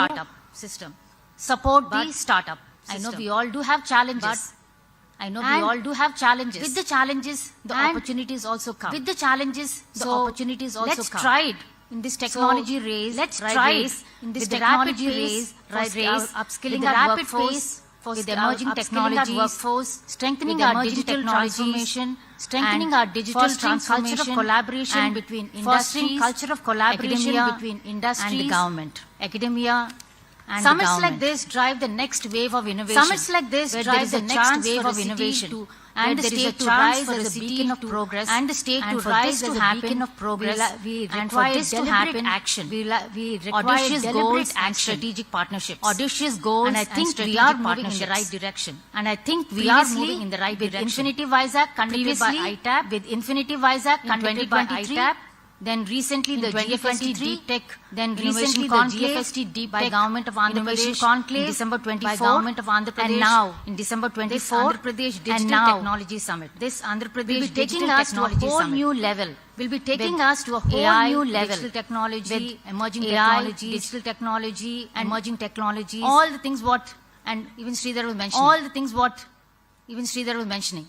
startup system. Support the startup system. I know we all do have challenges. With the challenges, the opportunities also come. With the challenges, the opportunities also come. Let's try it in this technology race. Let's try it in this technology race. Upskilling our workforce with emerging technologies, strengthening our digital transformation, strengthening our digital transformation, culture of collaboration between industries, culture of collaboration between industries and the government, academia. And summits like this drive the next wave of innovation. Summits like this drive the next wave of innovation. And the state to rise as a beacon of progress. And the state to rise as a beacon of progress. We require deliberate action. We require audacious goals and strategic partnerships. Audacious goals and I think we are moving in the right direction. And I think we are moving in the right direction. Infinity Vizag conducted by ITAP. With Infinity Vizag conducted by ITAP. Then recently the GFST Deep Tech, then recently the GFST Deep Tech by Government of Andhra Pradesh Conclave in December 24 by Government of Andhra Pradesh, and now in December 24 Andhra Pradesh Digital Technology Summit. This Andhra Pradesh will be taking us to a whole new level. Will be taking us to a whole new level. Digital technology, emerging technology, digital technology, emerging technologies. All the things what and even Sridhar was mentioning. All the things what even Sridhar was mentioning.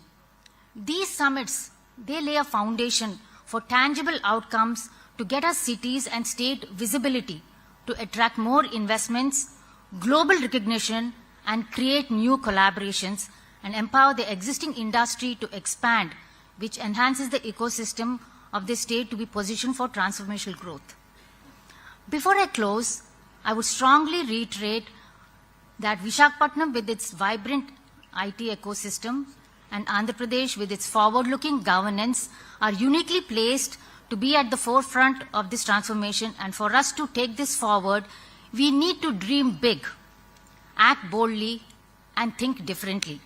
These summits, they lay a foundation for tangible outcomes to get our cities and state visibility, to attract more investments, global recognition, and create new collaborations, and empower the existing industry to expand, which enhances the ecosystem of the state to be positioned for transformational growth. Before I close, I would strongly reiterate that Vishakapatnam, with its vibrant IT ecosystem, and Andhra Pradesh, with its forward-looking governance, are uniquely placed to be at the forefront of this transformation. And for us to take this forward, we need to dream big, act boldly, and think differently.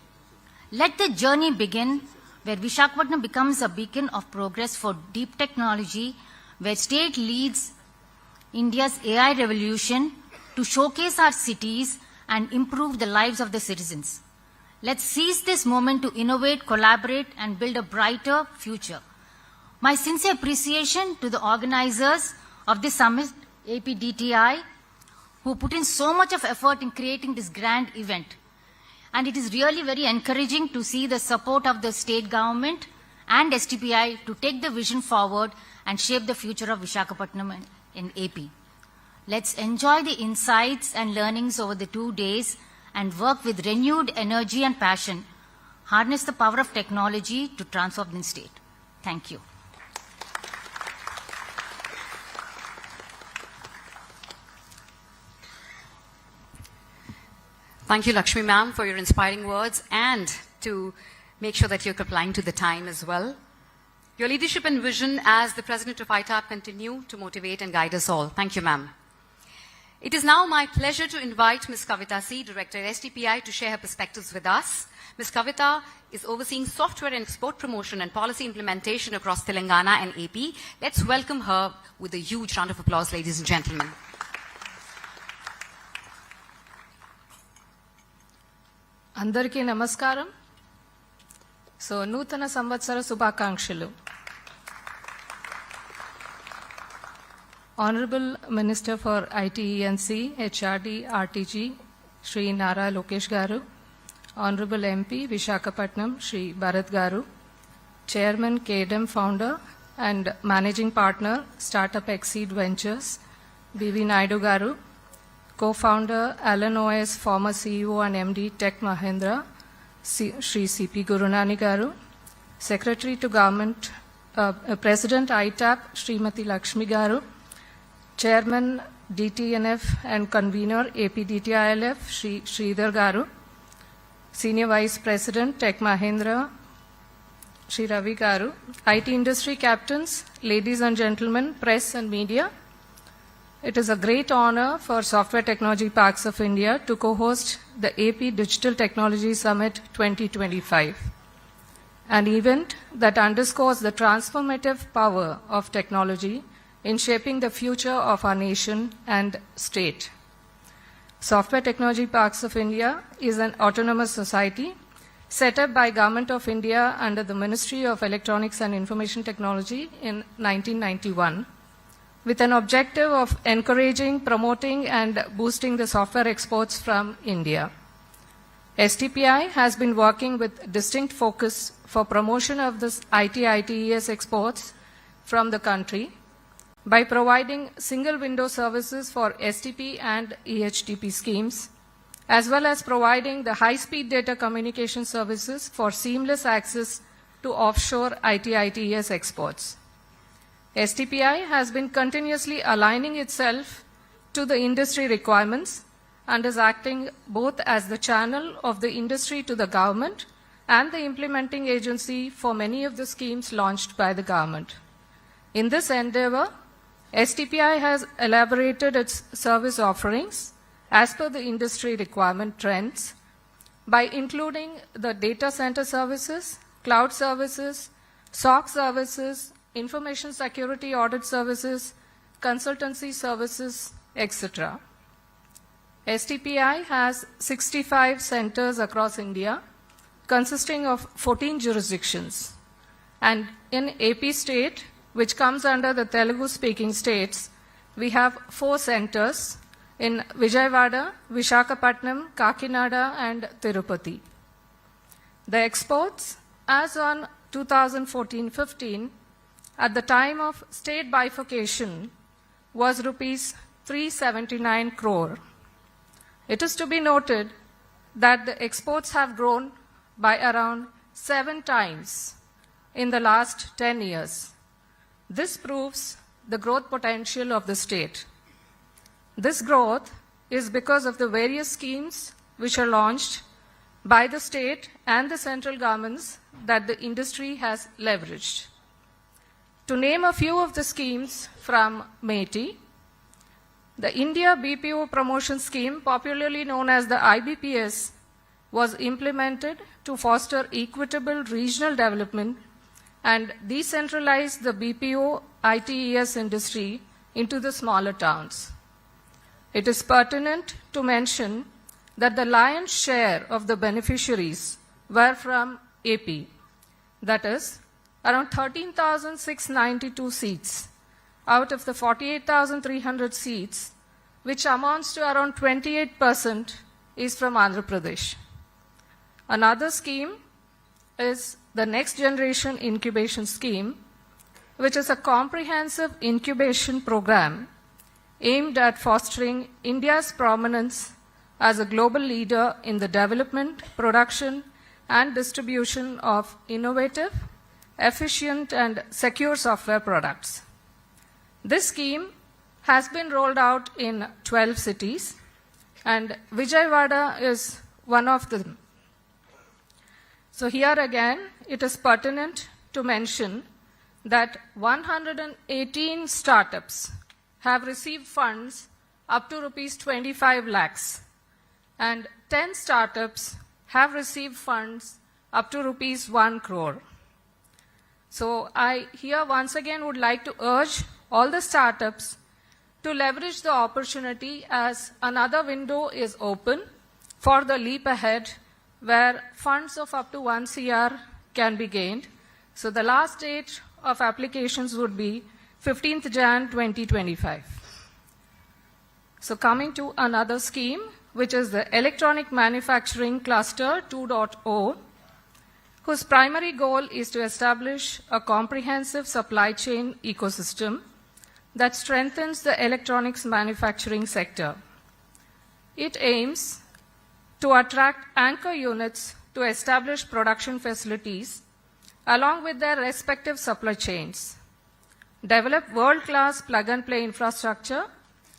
Let the journey begin where Vishakapatnam becomes a beacon of progress for deep technology, where state leads India's AI revolution to showcase our cities and improve the lives of the citizens. Let's seize this moment to innovate, collaborate, and build a brighter future. My sincere appreciation to the organizers of this summit, APDTI, who put in so much of effort in creating this grand event. And it is really very encouraging to see the support of the state government and STPI to take the vision forward and shape the future of Vishakapatnam in AP. Let's enjoy the insights and learnings over the 2 days and work with renewed energy and passion, harness the power of technology to transform the state. Thank you. Thank you, Lakshmi ma'am, for your inspiring words and to make sure that you're complying to the time as well. Your leadership and vision as the President of ITAP continue to motivate and guide us all. Thank you, ma'am. It is now my pleasure to invite Ms. Kavita C., Director at STPI, to share her perspectives with us. Ms. Kavita is overseeing software and export promotion and policy implementation across Telangana and AP. Let's welcome her with a huge round of applause, ladies and gentlemen. Andarki namaskaram. So, Nutana Samvatsara Subhakankshalu. Honorable Minister for IT/ENC, HRD, RTG, Shri Nara Lokesh Garu, Honorable MP, Vishakapatnam, Shri Bharat Garu, Chairman, KDM Founder and Managing Partner, Startup Exceed Ventures, B.V. Naidu Garu, Co-Founder, Alan OS, former CEO and MD, Tech Mahindra, Shri C.P. Gurunani Garu, Secretary to Government, President ITAP, Srimati Lakshmi Garu, Chairman DTNF and Convener APDTILF, Shri Sridhar Garu, Senior Vice President Tech Mahindra, Shri Ravi Garu, IT industry captains, ladies and gentlemen, press and media. It is a great honor for Software Technology Parks of India to co-host the AP Digital Technology Summit 2025, an event that underscores the transformative power of technology in shaping the future of our nation and state. Software Technology Parks of India is an autonomous society set up by Government of India under the Ministry of Electronics and Information Technology in 1991. with an objective of encouraging, promoting, and boosting the software exports from India. STPI has been working with distinct focus for promotion of this IT-ITES exports from the country by providing single window services for STP and EHTP schemes, as well as providing the high-speed data communication services for seamless access to offshore IT-ITES exports. STPI has been continuously aligning itself to the industry requirements and is acting both as the channel of the industry to the government and the implementing agency for many of the schemes launched by the government. In this endeavor, STPI has elaborated its service offerings as per the industry requirement trends by including the data center services, cloud services, SOC services, information security audit services, consultancy services, etc. STPI has 65 centers across India, consisting of 14 jurisdictions. And in AP state, which comes under the Telugu-speaking states, we have 4 centers in Vijayawada, Vishakapatnam, Kakinada, and Tirupati. The exports, as on 2014-15, at the time of state bifurcation, was rupees 379 crore. It is to be noted that the exports have grown by around 7 times in the last 10 years. This proves the growth potential of the state. This growth is because of the various schemes which are launched by the state and the central governments that the industry has leveraged. To name a few of the schemes from METI, the India BPO Promotion Scheme, popularly known as the IBPS, was implemented to foster equitable regional development and decentralize the BPO ITES industry into the smaller towns. It is pertinent to mention that the lion's share of the beneficiaries were from AP, that is, around 13,692 seats out of the 48,300 seats, which amounts to around 28%, is from Andhra Pradesh. Another scheme is the Next Generation Incubation Scheme, which is a comprehensive incubation program aimed at fostering India's prominence as a global leader in the development, production, and distribution of innovative, efficient, and secure software products. This scheme has been rolled out in 12 cities, and Vijayawada is one of them. So here again, it is pertinent to mention that 118 startups have received funds up to rupees 25 lakhs, and 10 startups have received funds up to rupees 1 crore. So I here once again would like to urge all the startups to leverage the opportunity as another window is open for the leap ahead where funds of up to 1 CR can be gained. So the last date of applications would be 15th Jan 2025. So coming to another scheme, which is the Electronic Manufacturing Cluster 2.0, whose primary goal is to establish a comprehensive supply chain ecosystem that strengthens the electronics manufacturing sector. It aims to attract anchor units to establish production facilities along with their respective supply chains, develop world-class plug-and-play infrastructure,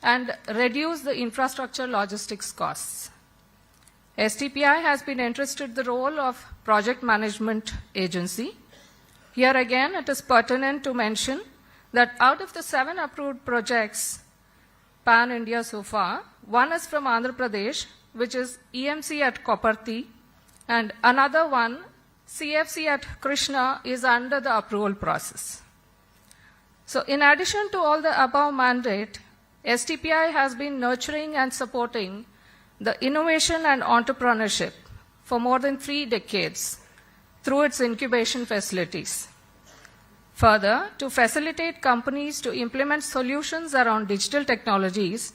and reduce the infrastructure logistics costs. STPI has been entrusted the role of project management agency. Here again, it is pertinent to mention that out of the 7 approved projects pan-India so far, 1 is from Andhra Pradesh, which is EMC at Koparthi, and another one, CFC at Krishna, is under the approval process. So in addition to all the above mandate, STPI has been nurturing and supporting the innovation and entrepreneurship for more than 3 decades through its incubation facilities. Further, to facilitate companies to implement solutions around digital technologies,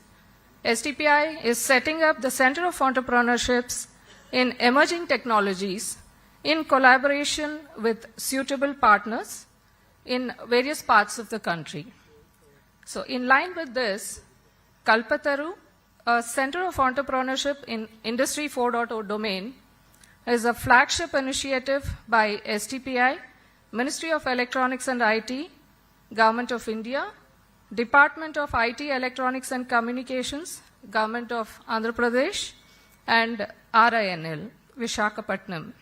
STPI is setting up the Center of Entrepreneurships in Emerging Technologies in collaboration with suitable partners in various parts of the country. So in line with this, Kalpataru, a Center of Entrepreneurship in Industry 4.0 domain, is a flagship initiative by STPI, Ministry of Electronics and IT, Government of India, Department of IT, Electronics and Communications, Government of Andhra Pradesh, and RINL, Vishakapatnam,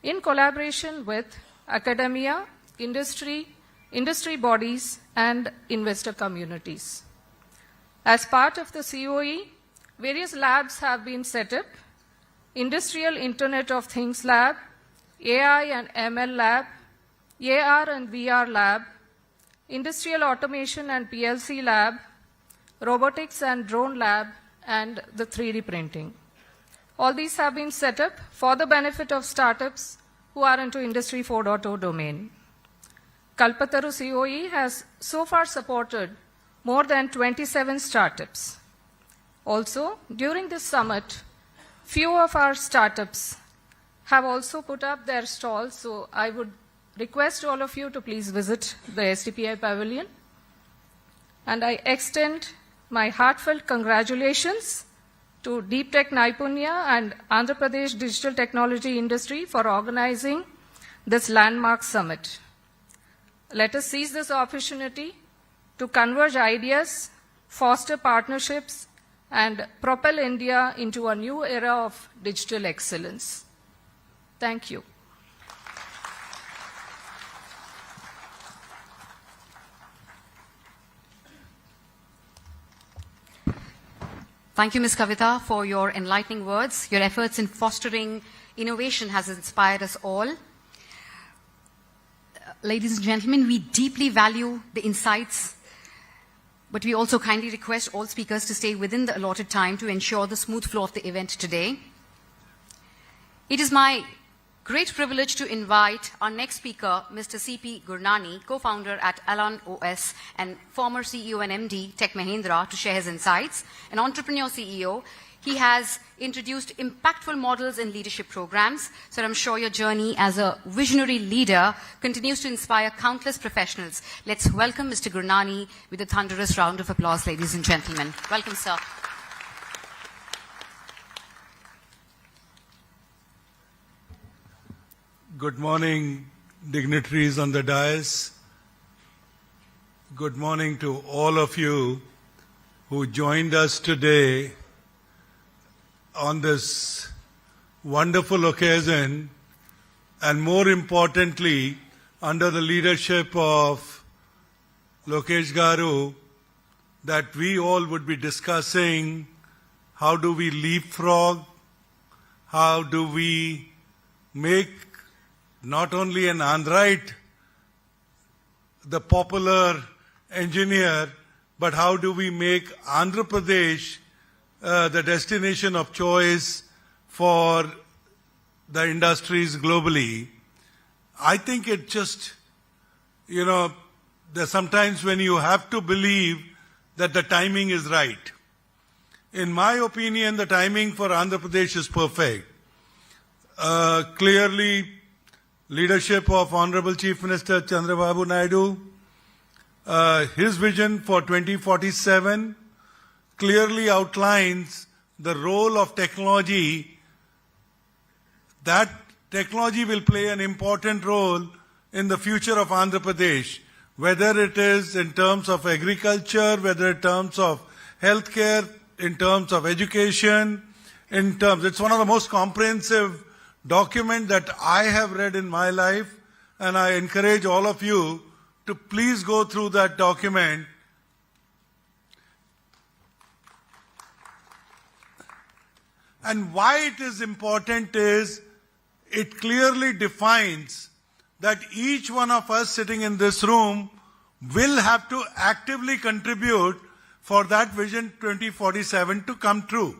in collaboration with academia, industry bodies, and investor communities. As part of the COE, various labs have been set up: Industrial Internet of Things Lab, AI and ML Lab, AR and VR Lab, Industrial Automation and PLC Lab, Robotics and Drone Lab, and the 3D printing. All these have been set up for the benefit of startups who are into Industry 4.0 domain. Kalpataru COE has so far supported more than 27 startups. Also, during this summit, few of our startups have also put up their stalls, so I would request all of you to please visit the STPI pavilion. And I extend my heartfelt congratulations to Deep Tech Naipunya and Andhra Pradesh Digital Technology Industry for organizing this landmark summit. Let us seize this opportunity to converge ideas, foster partnerships, and propel India into a new era of digital excellence. Thank you. Thank you, Ms. Kavita, for your enlightening words. Your efforts in fostering innovation has inspired us all. Ladies and gentlemen, we deeply value the insights, but we also kindly request all speakers to stay within the allotted time to ensure the smooth flow of the event today. It is my great privilege to invite our next speaker, Mr. C.P. Gurnani, co-founder at Alan OS and former CEO and MD, Tech Mahindra, to share his insights. An entrepreneur CEO, he has introduced impactful models in leadership programs, so I'm sure your journey as a visionary leader continues to inspire countless professionals. Let's welcome Mr. Gurnani with a thunderous round of applause, ladies and gentlemen. Welcome, sir. Good morning, dignitaries on the dais. Good morning to all of you who joined us today on this wonderful occasion, and more importantly, under the leadership of Lokesh Garu, that we all would be discussing how do we leapfrog, how do we make not only an Android the popular engineer, but how do we make Andhra Pradesh the destination of choice for the industries globally. I think it just, there's sometimes when you have to believe that the timing is right. In my opinion, the timing for Andhra Pradesh is perfect. Clearly, leadership of Honorable Chief Minister Chandrababu Naidu, his vision for 2047 clearly outlines the role of technology. That technology will play an important role in the future of Andhra Pradesh, whether it is in terms of agriculture, whether in terms of healthcare, in terms of education, it's one of the most comprehensive document that I have read in my life, and I encourage all of you to please go through that document. And why it is important is it clearly defines that each one of us sitting in this room will have to actively contribute for that Vision 2047 to come true.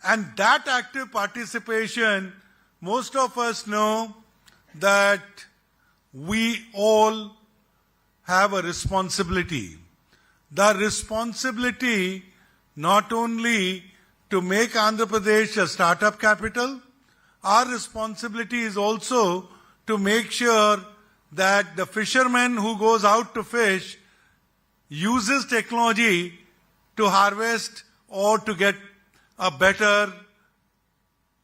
And that active participation, most of us know that we all have a responsibility. The responsibility not only to make Andhra Pradesh a startup capital, our responsibility is also to make sure that the fisherman who goes out to fish uses technology to harvest or to get a better,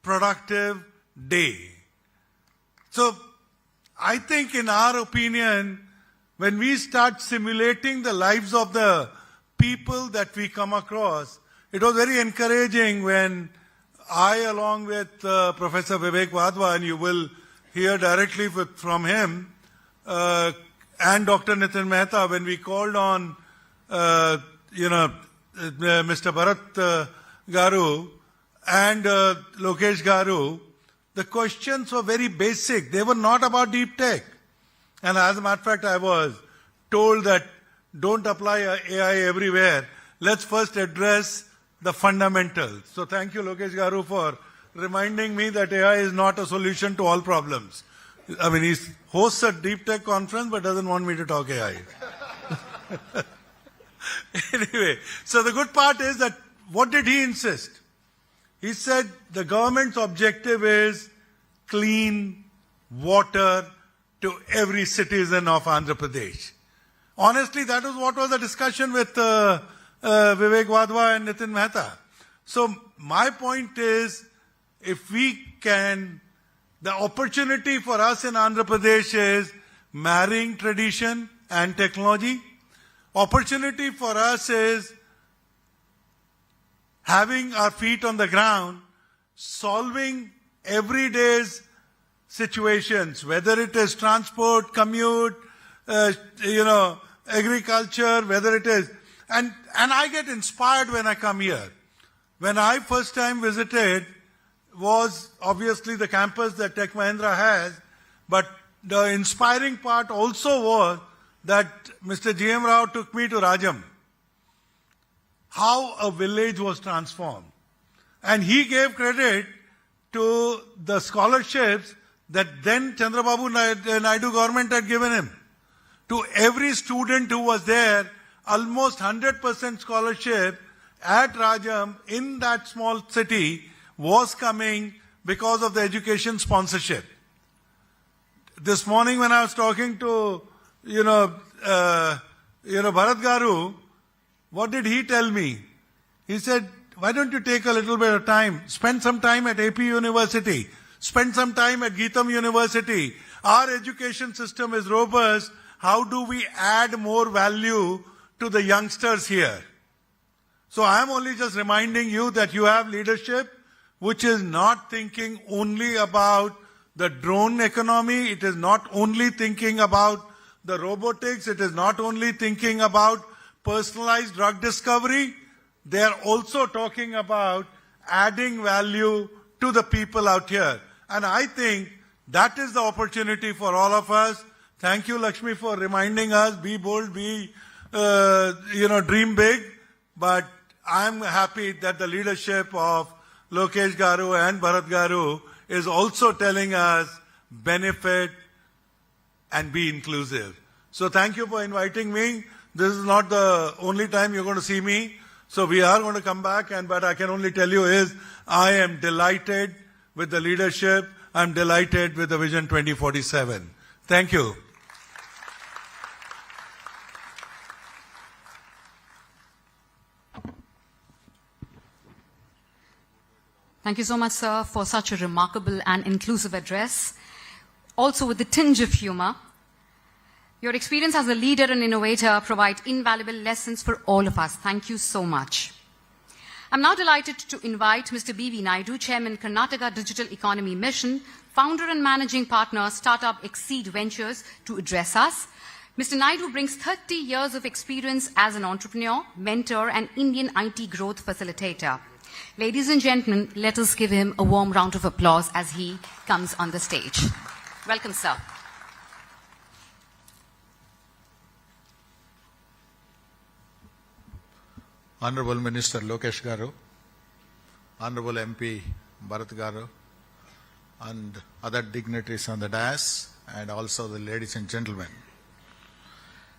productive day. So, I think in our opinion, when we start simulating the lives of the people that we come across, it was very encouraging when I, along with Professor Vivek Wadhwa, and you will hear directly from him, and Dr. Nitin Mehta, when we called on, Mr. Bharat Garu and Lokesh Garu, the questions were very basic. They were not about deep tech. And as a matter of fact, I was told that don't apply AI everywhere. Let's first address the fundamentals. So thank you, Lokesh Garu, for reminding me that AI is not a solution to all problems. I mean, he hosts a deep tech conference but doesn't want me to talk AI. Anyway, so the good part is that what did he insist? He said the government's objective is clean water to every citizen of Andhra Pradesh. Honestly, that was what was the discussion with Vivek Wadhwa and Nitin Mehta. So my point is, if we can, the opportunity for us in Andhra Pradesh is marrying tradition and technology. Opportunity for us is having our feet on the ground, solving everyday's situations, whether it is transport, commute, agriculture, whether it is, and I get inspired when I come here. When I first time visited was obviously the campus that Tech Mahindra has, but the inspiring part also was that Mr. G.M. Rao took me to Rajam. How a village was transformed. And he gave credit to the scholarships that then Chandrababu Naidu government had given him. To every student who was there, almost 100% scholarship at Rajam in that small city was coming because of the education sponsorship. This morning when I was talking to, Bharat Garu, what did he tell me? He said, why don't you take a little bit of time, spend some time at AP University, spend some time at Geetam University. Our education system is robust. How do we add more value to the youngsters here? So I am only just reminding you that you have leadership which is not thinking only about the drone economy. It is not only thinking about the robotics. It is not only thinking about personalized drug discovery. They are also talking about adding value to the people out here. And I think that is the opportunity for all of us. Thank you, Lakshmi, for reminding us, be bold, dream big. But I'm happy that the leadership of Lokesh Garu and Bharat Garu is also telling us benefit and be inclusive. So thank you for inviting me. This is not the only time you're going to see me. So we are going to come back, but I can only tell you is I am delighted with the leadership. I'm delighted with the Vision 2047. Thank you. Thank you so much, sir, for such a remarkable and inclusive address, also with a tinge of humor. Your experience as a leader and innovator provides invaluable lessons for all of us. Thank you so much. I'm now delighted to invite Mr. B.V. Naidu, Chairman, Karnataka Digital Economy Mission, founder and managing partner, Startup Exceed Ventures, to address us. Mr. Naidu brings 30 years of experience as an entrepreneur, mentor, and Indian IT growth facilitator. Ladies and gentlemen, let us give him a warm round of applause as he comes on the stage. Welcome, sir. Honorable Minister Lokesh Garu, Honorable MP Bharat Garu, and other dignitaries on the dais, and also the ladies and gentlemen.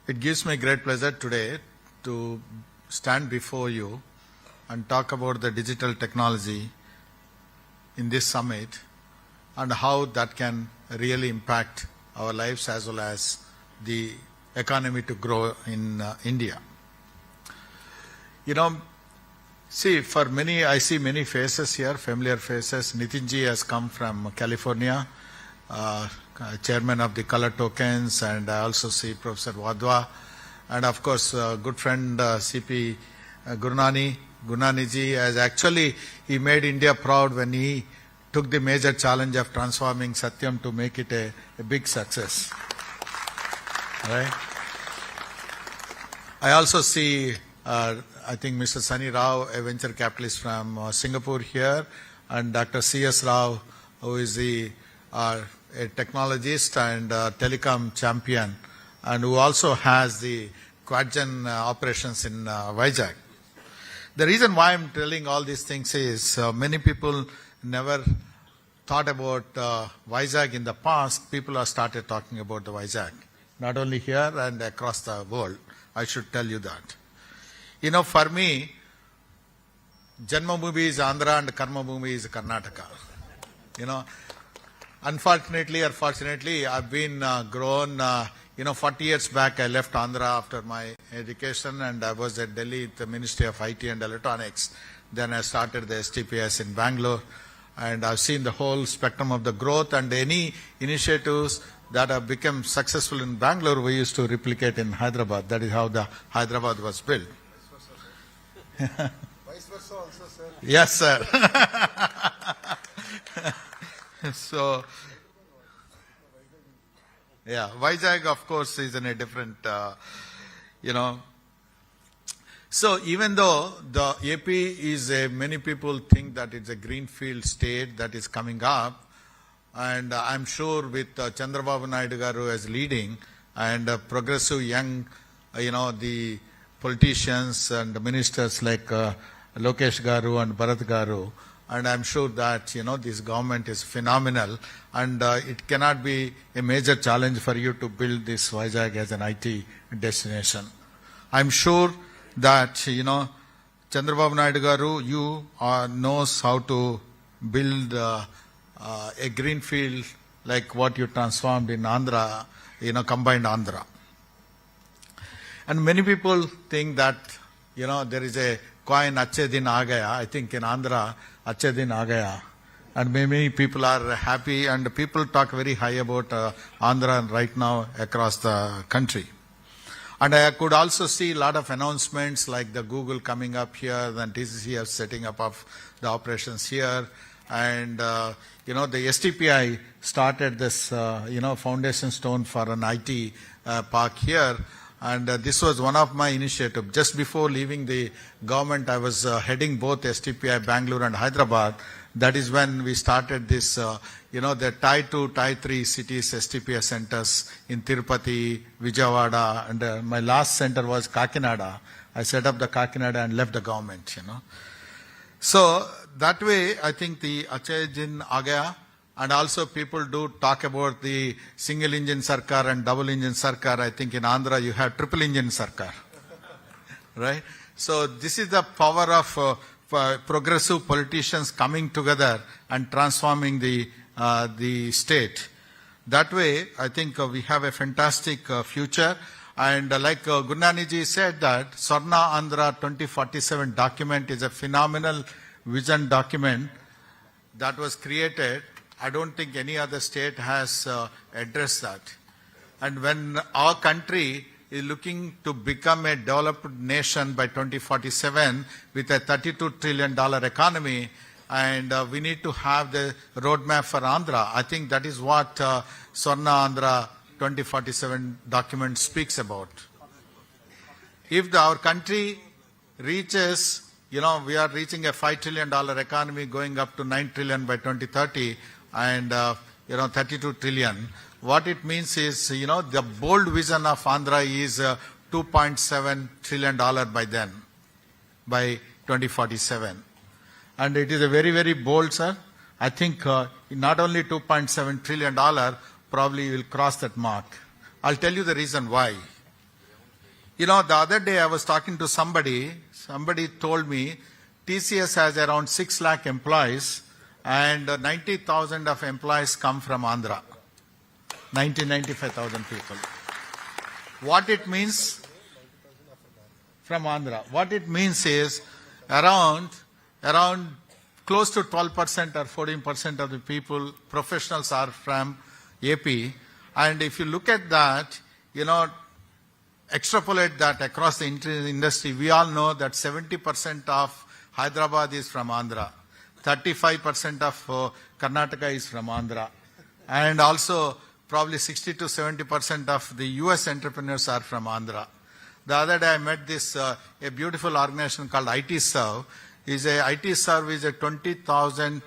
It gives me great pleasure today to stand before you and talk about the digital technology in this summit and how that can really impact our lives as well as the economy to grow in India. You know, see, for many, I see many faces here, familiar faces. Nitinji has come from California, chairman of the Color Tokens, and I also see Professor Wadhwa, and of course, good friend CP Gurnaniji has actually, he made India proud when he took the major challenge of transforming Satyam to make it a big success. Right? I also see, I think Mr. Sunny Rao, a venture capitalist from Singapore here, and Dr. C.S. Rao, who is a technologist and telecom champion, and who also has the quad-gen operations in Vizag. The reason why I'm telling all these things is many people never thought about Vizag in the past. People have started talking about the Vizag, not only here and across the world. I should tell you that. You know, for me, Janmabhoomi is Andhra and Karmabhoomi is Karnataka. You know, unfortunately or fortunately, I've been grown, 40 years back I left Andhra after my education, and I was at Delhi at the Ministry of IT and Electronics. Then I started the STPIs in Bangalore, and I've seen the whole spectrum of the growth, and any initiatives that have become successful in Bangalore, we used to replicate in Hyderabad. That is how the Hyderabad was built. Vice versa also, sir. Yes, sir. So, yeah, Vizag, of course, is in a different, So, even though the AP is many people think that it's a greenfield state that is coming up, and I'm sure with Chandrababu Naidu Garu as leading and progressive young, the politicians and ministers like Lokesh Garu and Bharat Garu, and I'm sure that, this government is phenomenal, and it cannot be a major challenge for you to build this Vizag as an IT destination. I'm sure that, Chandrababu Naidu Garu, you knows how to build a greenfield like what you transformed in Andhra, combined Andhra. And many people think that, there is a coin, Achhe Din Aa Gaya. I think in Andhra, Achhe Din Aa Gaya. And many people are happy, and people talk very high about Andhra right now across the country. And I could also see a lot of announcements like the Google coming up here, then TCCF setting up of the operations here. And, the STPI started this, foundation stone for an IT park here. And this was one of my initiatives. Just before leaving the government, I was heading both STPI, Bangalore and Hyderabad. That is when we started this, the Tier 2, Tier 3 cities STPI centers in Tirupati, Vijayawada, and my last center was Kakinada. I set up the Kakinada and left the government, So that way, I think the Achhe Din Aa Gaya, and also people do talk about the single engine sarkar and double engine sarkar. I think in Andhra you have triple engine sarkar, right? So this is the power of progressive politicians coming together and transforming the state. That way, I think we have a fantastic future. And like Gurnaniji said that Swarna Andhra 2047 document is a phenomenal vision document that was created. I don't think any other state has addressed that. And when our country is looking to become a developed nation by 2047 with a $32 trillion economy, and we need to have the roadmap for Andhra. I think that is what Swarna Andhra 2047 document speaks about. If our country reaches, we are reaching a $5 trillion economy going up to $9 trillion by 2030 and, 32 trillion. What it means is, the bold vision of Andhra is $2.7 trillion by then, by 2047. And it is a very, very bold, sir. I think not only $2.7 trillion, probably you will cross that mark. I'll tell you the reason why. You know, the other day I was talking to somebody told me TCS has around 6 lakh employees and 90,000 of employees come from Andhra. 95,000 people. What it means from Andhra? What it means is around close to 12% or 14% of the people, professionals are from AP. And if you look at that, you know, extrapolate that across the industry, we all know that 70% of Hyderabad is from Andhra. 35% of Karnataka is from Andhra. And also probably 60 to 70% of the US entrepreneurs are from Andhra. The other day I met this, a beautiful organization called IT Serve. IT Serve is a 20,000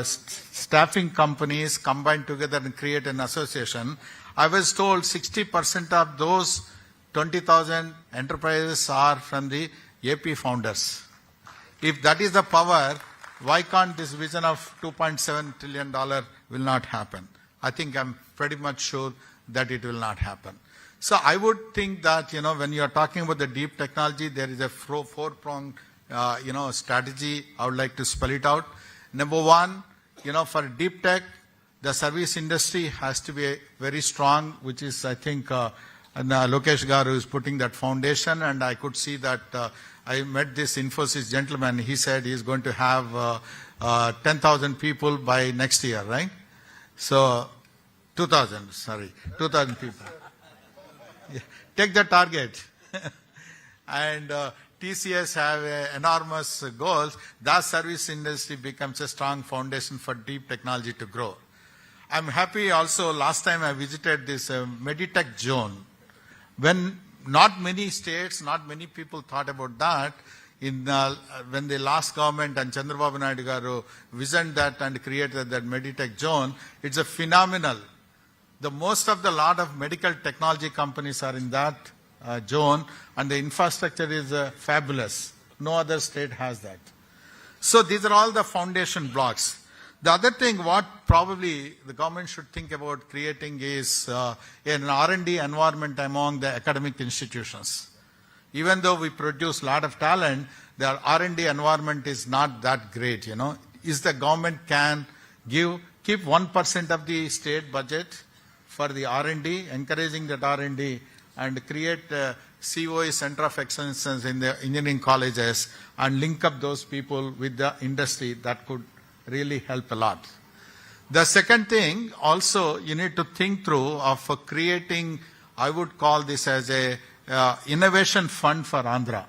staffing companies combined together and create an association. I was told 60% of those 20,000 enterprises are from the AP founders. If that is the power, why can't this vision of $2.7 trillion will not happen? I think I'm pretty much sure that it will not happen. So I would think that, you know, when you are talking about the deep technology, there is a four-pronged, strategy. I would like to spell it out. Number one, you know, for deep tech, the service industry has to be very strong, which is, I think, Lokesh Garu is putting that foundation, and I could see that I met this Infosys gentleman. He said he's going to have 10,000 people by next year, right? So, 2,000 people. Yeah. Take the target. And TCS have enormous goals. That service industry becomes a strong foundation for deep technology to grow. I'm happy also, last time I visited this Meditech zone. When not many states, not many people thought about that, when the last government and Chandrababu Naidu garu visioned that and created that Meditech zone, it's a phenomenal. The most of the lot of medical technology companies are in that zone, and the infrastructure is fabulous. No other state has that. So these are all the foundation blocks. The other thing what probably the government should think about creating is an R&D environment among the academic institutions. Even though we produce a lot of talent, the R&D environment is not that great, you know. Is the government can keep 1% of the state budget for the R&D, encouraging that R&D, and create COE, Center of Excellence in the engineering colleges, and link up those people with the industry. That could really help a lot. The second thing also you need to think through of creating, I would call this as a innovation fund for Andhra.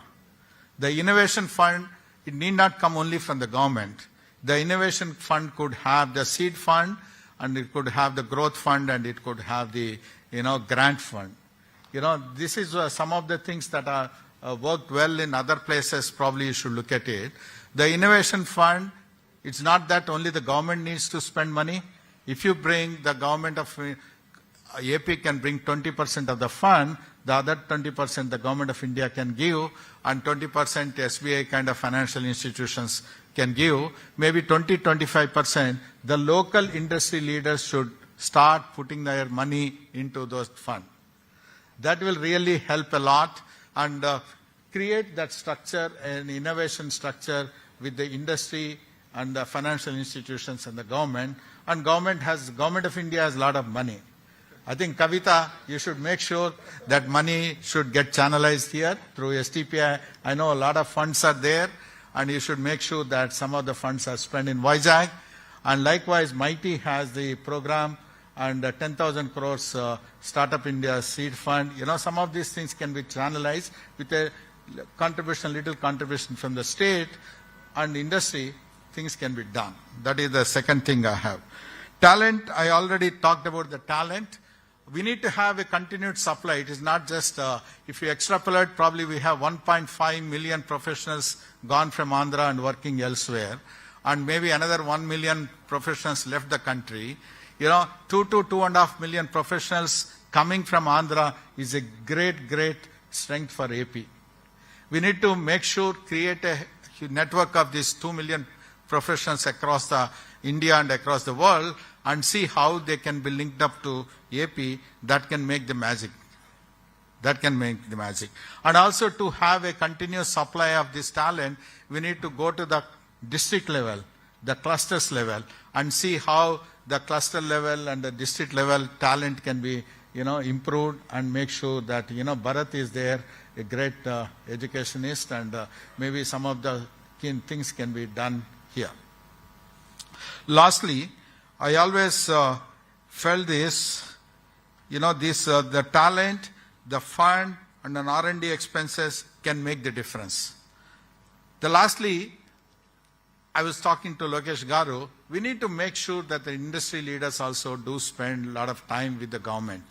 The innovation fund, it need not come only from the government. The innovation fund could have the seed fund, and it could have the growth fund, and it could have the, grant fund. This is some of the things that are worked well in other places. Probably you should look at it. The innovation fund, it's not that only the government needs to spend money. If you bring the government of AP can bring 20% of the fund, the other 20% the government of India can give, and 20% SBI kind of financial institutions can give. Maybe 20-25%, the local industry leaders should start putting their money into those funds. That will really help a lot, and create that structure, an innovation structure with the industry and the financial institutions and the government. And government of India has a lot of money. I think, Kavita, you should make sure that money should get channelized here through STPI. I know a lot of funds are there, and you should make sure that some of the funds are spent in Vizag. And likewise, MIghty has the program, and 10,000 crores Startup India Seed Fund. Some of these things can be channelized with a little contribution from the state and industry. Things can be done. That is the second thing I have. Talent, I already talked about the talent. We need to have a continued supply. It is not just, if you extrapolate, probably we have 1.5 million professionals gone from Andhra and working elsewhere, and maybe another 1 million professionals left the country. 2 to 2.5 million professionals coming from Andhra is a great strength for AP. We need to make sure, create a network of these 2 million professionals across India and across the world, and see how they can be linked up to AP, that can make the magic. That can make the magic. And also to have a continuous supply of this talent, we need to go to the district level, the clusters level, and see how the cluster level and the district level talent can be, improved, and make sure that, Bharat is there, a great educationist, and maybe some of the key things can be done here. Lastly, I always felt this, the talent, the fund, and an R&D expenses can make the difference. Lastly, I was talking to Lokesh Garu, we need to make sure that the industry leaders also do spend a lot of time with the government.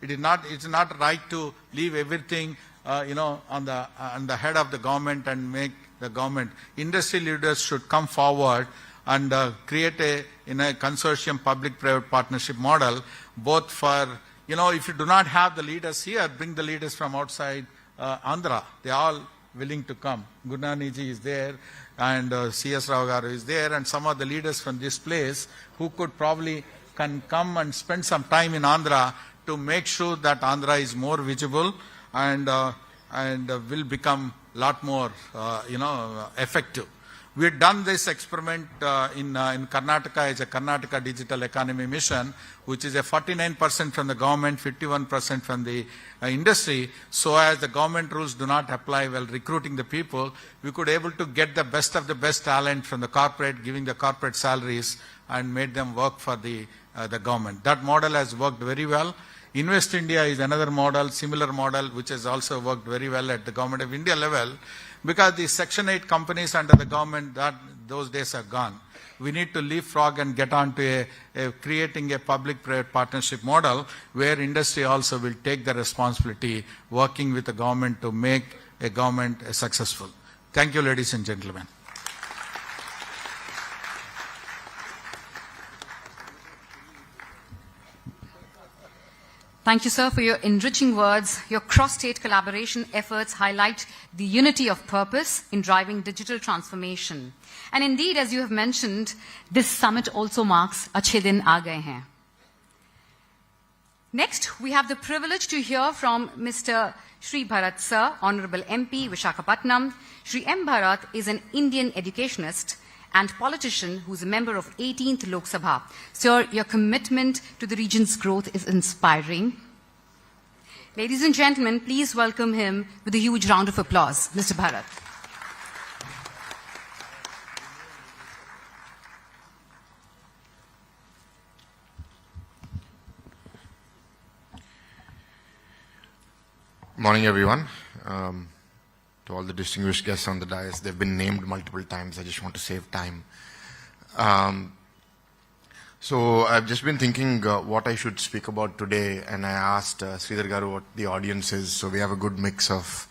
It's not right to leave everything, on the head of the government and make the government. Industry leaders should come forward and create a consortium public-private partnership model, both for, if you do not have the leaders here, bring the leaders from outside Andhra. They are all willing to come. Gunaniji is there, and C.S. Rao Garu is there, and some of the leaders from this place who could probably can come and spend some time in Andhra to make sure that Andhra is more visible and will become a lot more, effective. We've done this experiment in Karnataka as a Karnataka Digital Economy Mission, which is a 49% from the government, 51% from the industry. So as the government rules do not apply while recruiting the people, we could able to get the best of the best talent from the corporate, giving the corporate salaries, and made them work for the government. That model has worked very well. Invest India is another model, similar model, which has also worked very well at the Government of India level, because the Section 8 companies under the government, those days are gone. We need to leapfrog and get on to creating a public-private partnership model where industry also will take the responsibility, working with the government to make a government successful. Thank you, ladies and gentlemen. Thank you, sir, for your enriching words. Your cross-state collaboration efforts highlight the unity of purpose in driving digital transformation. And indeed, as you have mentioned, this summit also marks Achhe Din Aa Gaye Hain. Next, we have the privilege to hear from Mr. Shri Bharat Sir, Honorable MP, Vishakapatnam. Shri M. Bharat is an Indian educationist and politician who is a member of 18th Lok Sabha. Sir, your commitment to the region's growth is inspiring. Ladies and gentlemen, please welcome him with a huge round of applause, Mr. Bharat. Morning, everyone. To all the distinguished guests on the dais, they've been named multiple times. I just want to save time. So I've just been thinking what I should speak about today, and I asked Sridhar Garu what the audience is. So we have a good mix of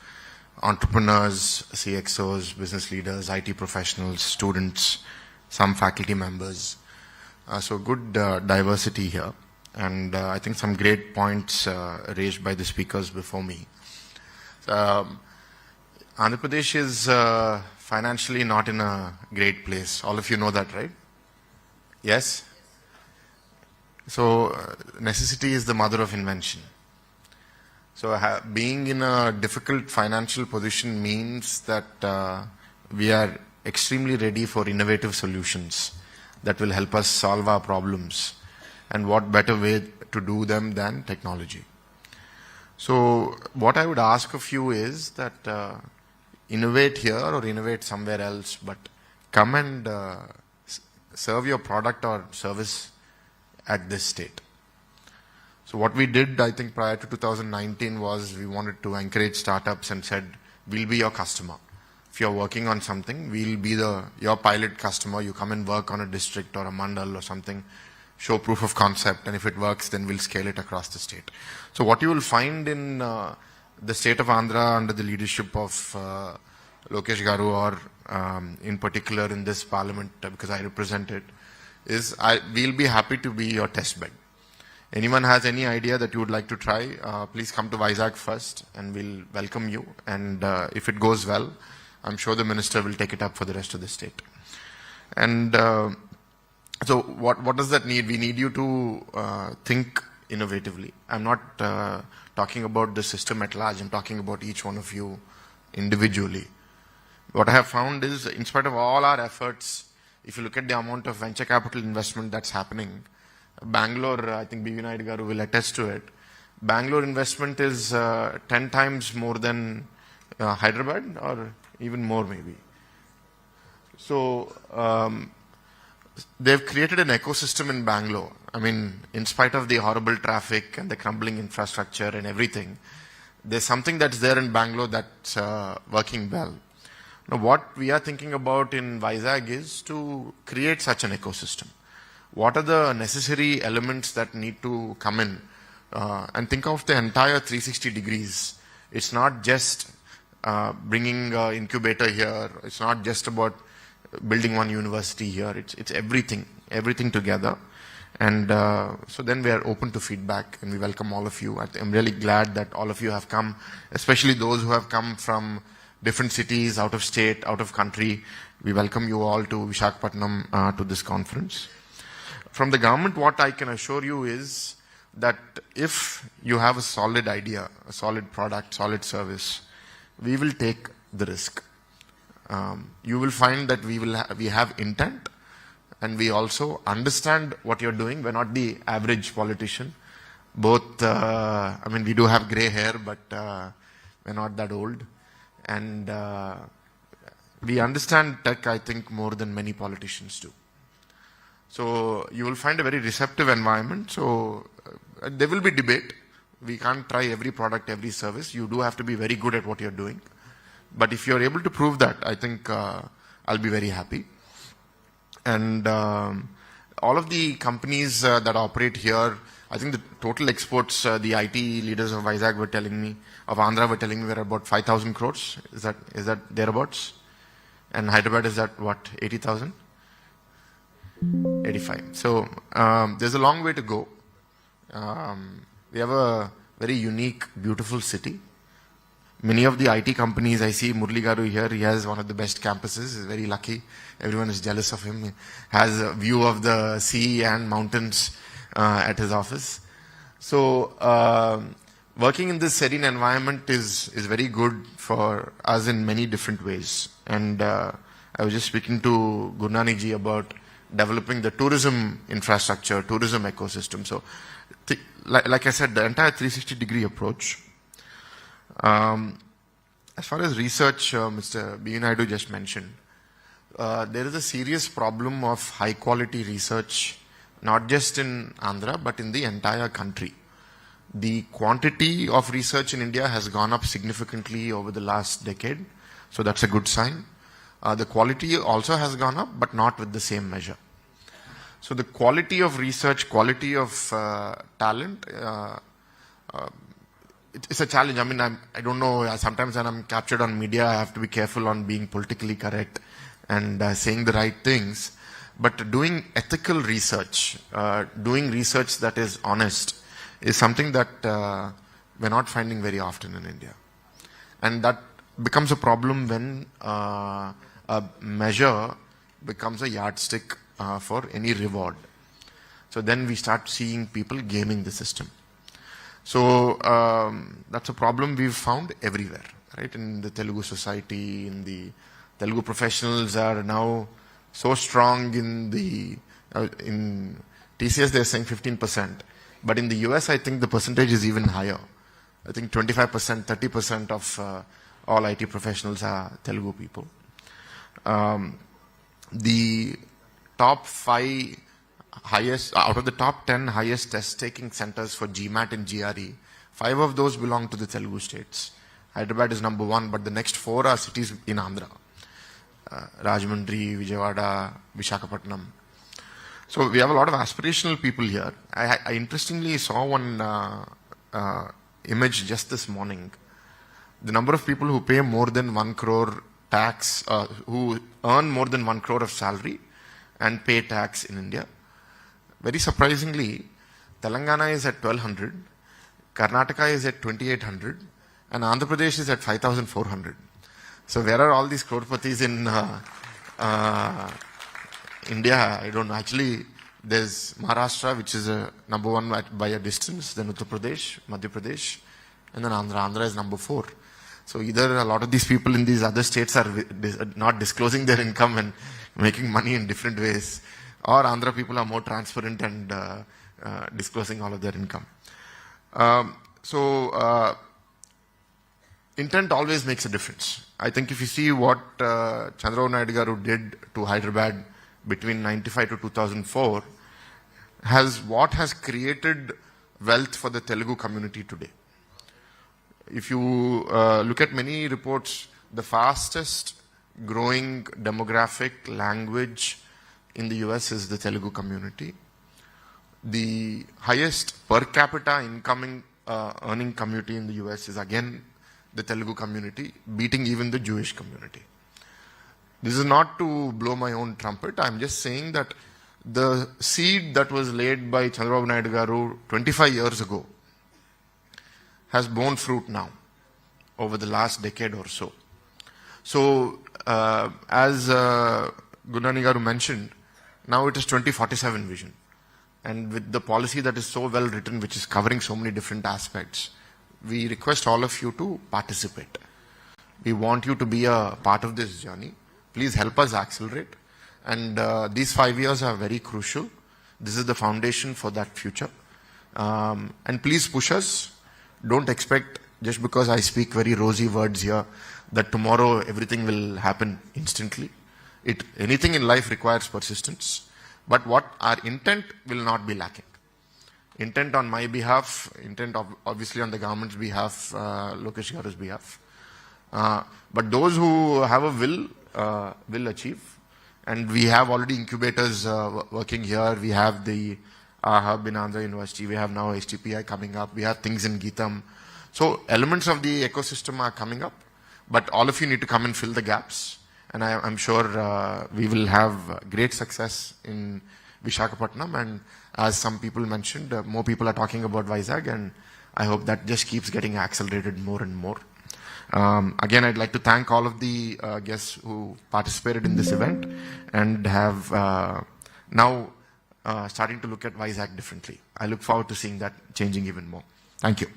entrepreneurs, CXOs, business leaders, IT professionals, students, some faculty members. So good diversity here. And I think some great points raised by the speakers before me. Andhra Pradesh is financially not in a great place. All of you know that, right? Yes? So necessity is the mother of invention. So being in a difficult financial position means that we are extremely ready for innovative solutions that will help us solve our problems. And what better way to do them than technology? So what I would ask of you is that innovate here or innovate somewhere else, but come and serve your product or service at this state. So what we did, I think, prior to 2019 was we wanted to encourage startups and said, we'll be your customer. If you're working on something, we'll be your pilot customer. You come and work on a district or a mandal or something, show proof of concept, and if it works, then we'll scale it across the state. So what you will find in the state of Andhra under the leadership of Lokesh Garu, or in particular in this parliament, because I represent it, is we'll be happy to be your test bed. Anyone has any idea that you would like to try, please come to Vizag first and we'll welcome you. And if it goes well, I'm sure the minister will take it up for the rest of the state. And So what does that need? We need you to think innovatively. I'm not talking about the system at large. I'm talking about each one of you individually. What I have found is, in spite of all our efforts, if you look at the amount of venture capital investment that's happening, Bangalore, I think B.V. Naidu garu will attest to it, Bangalore investment is 10 times more than Hyderabad, or even more maybe. So they've created an ecosystem in Bangalore. I mean, in spite of the horrible traffic and the crumbling infrastructure and everything, there's something that's there in Bangalore that's working well. Now, what we are thinking about in Vizag is to create such an ecosystem. What are the necessary elements that need to come in? And think of the entire 360 degrees. It's not just bringing an incubator here. It's not just about building one university here. It's everything together. And so then we are open to feedback, and we welcome all of you. I'm really glad that all of you have come, especially those who have come from different cities, out of state, out of country. We welcome you all to Vishakapatnam to this conference. From the government, what I can assure you is that if you have a solid idea, a solid product, solid service, we will take the risk. You will find that we have intent, and we also understand what you're doing. We're not the average politician. Both, I mean, we do have gray hair, but we're not that old. And we understand tech, I think, more than many politicians do. So you will find a very receptive environment. So there will be debate. We can't try every product, every service. You do have to be very good at what you're doing. But if you're able to prove that, I think I'll be very happy. And all of the companies that operate here, I think the total exports, the IT leaders of Vizag were telling me, of Andhra were telling me, we're about 5,000 crores. Is that thereabouts? And Hyderabad is at what, 80,000? 85. So there's a long way to go. We have a very unique, beautiful city. Many of the IT companies, I see Murli Garu here, he has one of the best campuses. He's very lucky. Everyone is jealous of him. He has a view of the sea and mountains at his office. So working in this serene environment is very good for us in many different ways. And I was just speaking to Gurnani ji about developing the tourism infrastructure, tourism ecosystem. So like I said, the entire 360-degree approach. As far as research, Mr. B. Naidu just mentioned, there is a serious problem of high-quality research, not just in Andhra, but in the entire country. The quantity of research in India has gone up significantly over the last decade, so that's a good sign. The quality also has gone up, but not with the same measure. So the quality of research, quality of talent, it's a challenge. I mean, I don't know, sometimes when I'm captured on media, I have to be careful on being politically correct and saying the right things. But doing ethical research, doing research that is honest, is something that we're not finding very often in India. And that becomes a problem when a measure becomes a yardstick for any reward. So then we start seeing people gaming the system. So that's a problem we've found everywhere, right? In the Telugu society, in the Telugu professionals are now so strong in the in TCS they're saying 15%, but in the US I think the percentage is even higher. I think 25%, 30% of all IT professionals are Telugu people. The top 5 highest, out of the top 10 highest test-taking centers for GMAT and GRE, 5 of those belong to the Telugu states. Hyderabad is number 1, but the next 4 are cities in Andhra. Rajahmundry, Vijayawada, Vishakapatnam. So we have a lot of aspirational people here. I interestingly saw one image just this morning. The number of people who pay more than 1 crore tax, who earn more than 1 crore of salary and pay tax in India. Very surprisingly, Telangana is at 1200, Karnataka is at 2800, and Andhra Pradesh is at 5400. So where are all these crorepathies India, I don't know. Actually, there's Maharashtra, which is number one by a distance, then Uttar Pradesh, Madhya Pradesh, and then Andhra. Andhra is number 4. So either a lot of these people in these other states are not disclosing their income and making money in different ways, or Andhra people are more transparent and disclosing all of their income. Intent always makes a difference. I think if you see what Chandrababu Naidu garu did to Hyderabad between 95 to 2004, has created wealth for the Telugu community today. If you look at many reports, the fastest growing demographic language in the US is the Telugu community. The highest per capita incoming earning community in the US is again the Telugu community, beating even the Jewish community. This is not to blow my own trumpet. I'm just saying that the seed that was laid by Chandrababu Naidu garu 25 years ago has borne fruit now over the last decade or so. So, as Gundani garu mentioned, now it is 2047 vision. And with the policy that is so well written, which is covering so many different aspects, we request all of you to participate. We want you to be a part of this journey. Please help us accelerate. And these 5 years are very crucial. This is the foundation for that future. And please push us. Don't expect, just because I speak very rosy words here, that tomorrow everything will happen instantly. Anything in life requires persistence. But what our intent will not be lacking. Intent on my behalf, intent obviously on the government's behalf, Lokesh garu's behalf. But those who have a will achieve. And we have already incubators working here. We have the hub in Andhra University. We have now STPI coming up. We have things in Geetham. So elements of the ecosystem are coming up. But all of you need to come and fill the gaps. And I'm sure we will have great success in Vishakapatnam. And as some people mentioned, more people are talking about Vizag. And I hope that just keeps getting accelerated more and more. Again, I'd like to thank all of the guests who participated in this event and have now starting to look at Vizag differently. I look forward to seeing that changing even more. Thank you.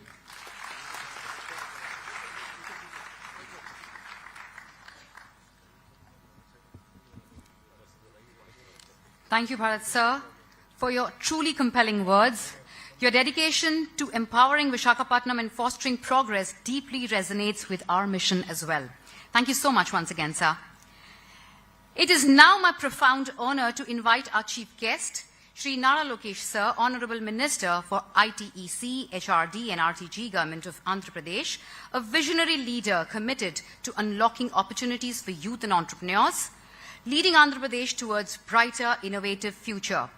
Thank you, Bharat sir, for your truly compelling words. Your dedication to empowering Vishakapatnam and fostering progress deeply resonates with our mission as well. Thank you so much once again, sir. It is now my profound honor to invite our chief guest, Shri Nara Lokesh sir, Honorable Minister for ITEC, HRD and RTG, Government of Andhra Pradesh, a visionary leader committed to unlocking opportunities for youth and entrepreneurs, leading Andhra Pradesh towards brighter, innovative future.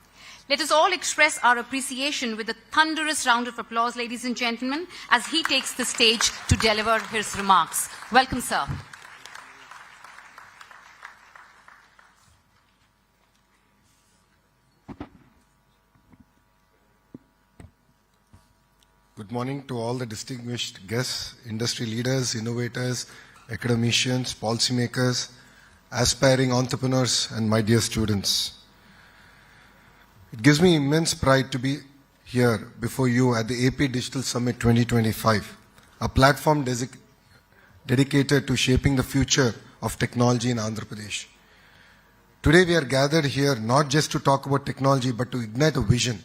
Let us all express our appreciation with a thunderous round of applause, ladies and gentlemen, as he takes the stage to deliver his remarks. Welcome, sir. Good morning to all the distinguished guests, industry leaders, innovators, academicians, policymakers, aspiring entrepreneurs, and my dear students. It gives me immense pride to be here before you at the AP Digital Summit 2025, a platform dedicated to shaping the future of technology in Andhra Pradesh. Today we are gathered here not just to talk about technology, but to ignite a vision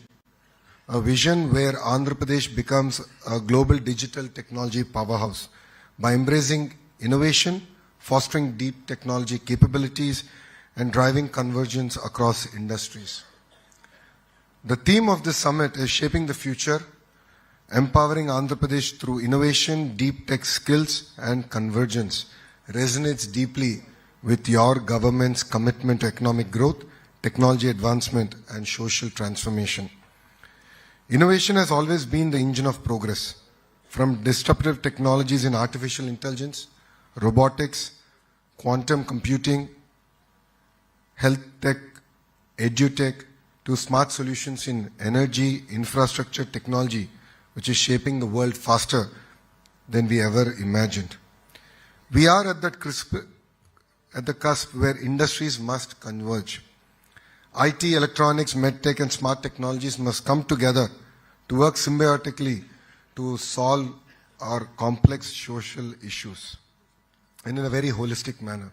where Andhra Pradesh becomes a global digital technology powerhouse by embracing innovation, fostering deep technology capabilities, and driving convergence across industries. The theme of this summit is Shaping the Future, empowering Andhra Pradesh through innovation, deep tech skills, and convergence. Resonates deeply with your government's commitment to economic growth, technology advancement, and social transformation. Innovation has always been the engine of progress, from disruptive technologies in artificial intelligence, robotics, quantum computing, health tech, edutech, to smart solutions in energy, infrastructure, technology, which is shaping the world faster than we ever imagined. We are at the cusp where industries must converge. IT, electronics, medtech, and smart technologies must come together to work symbiotically to solve our complex social issues and in a very holistic manner.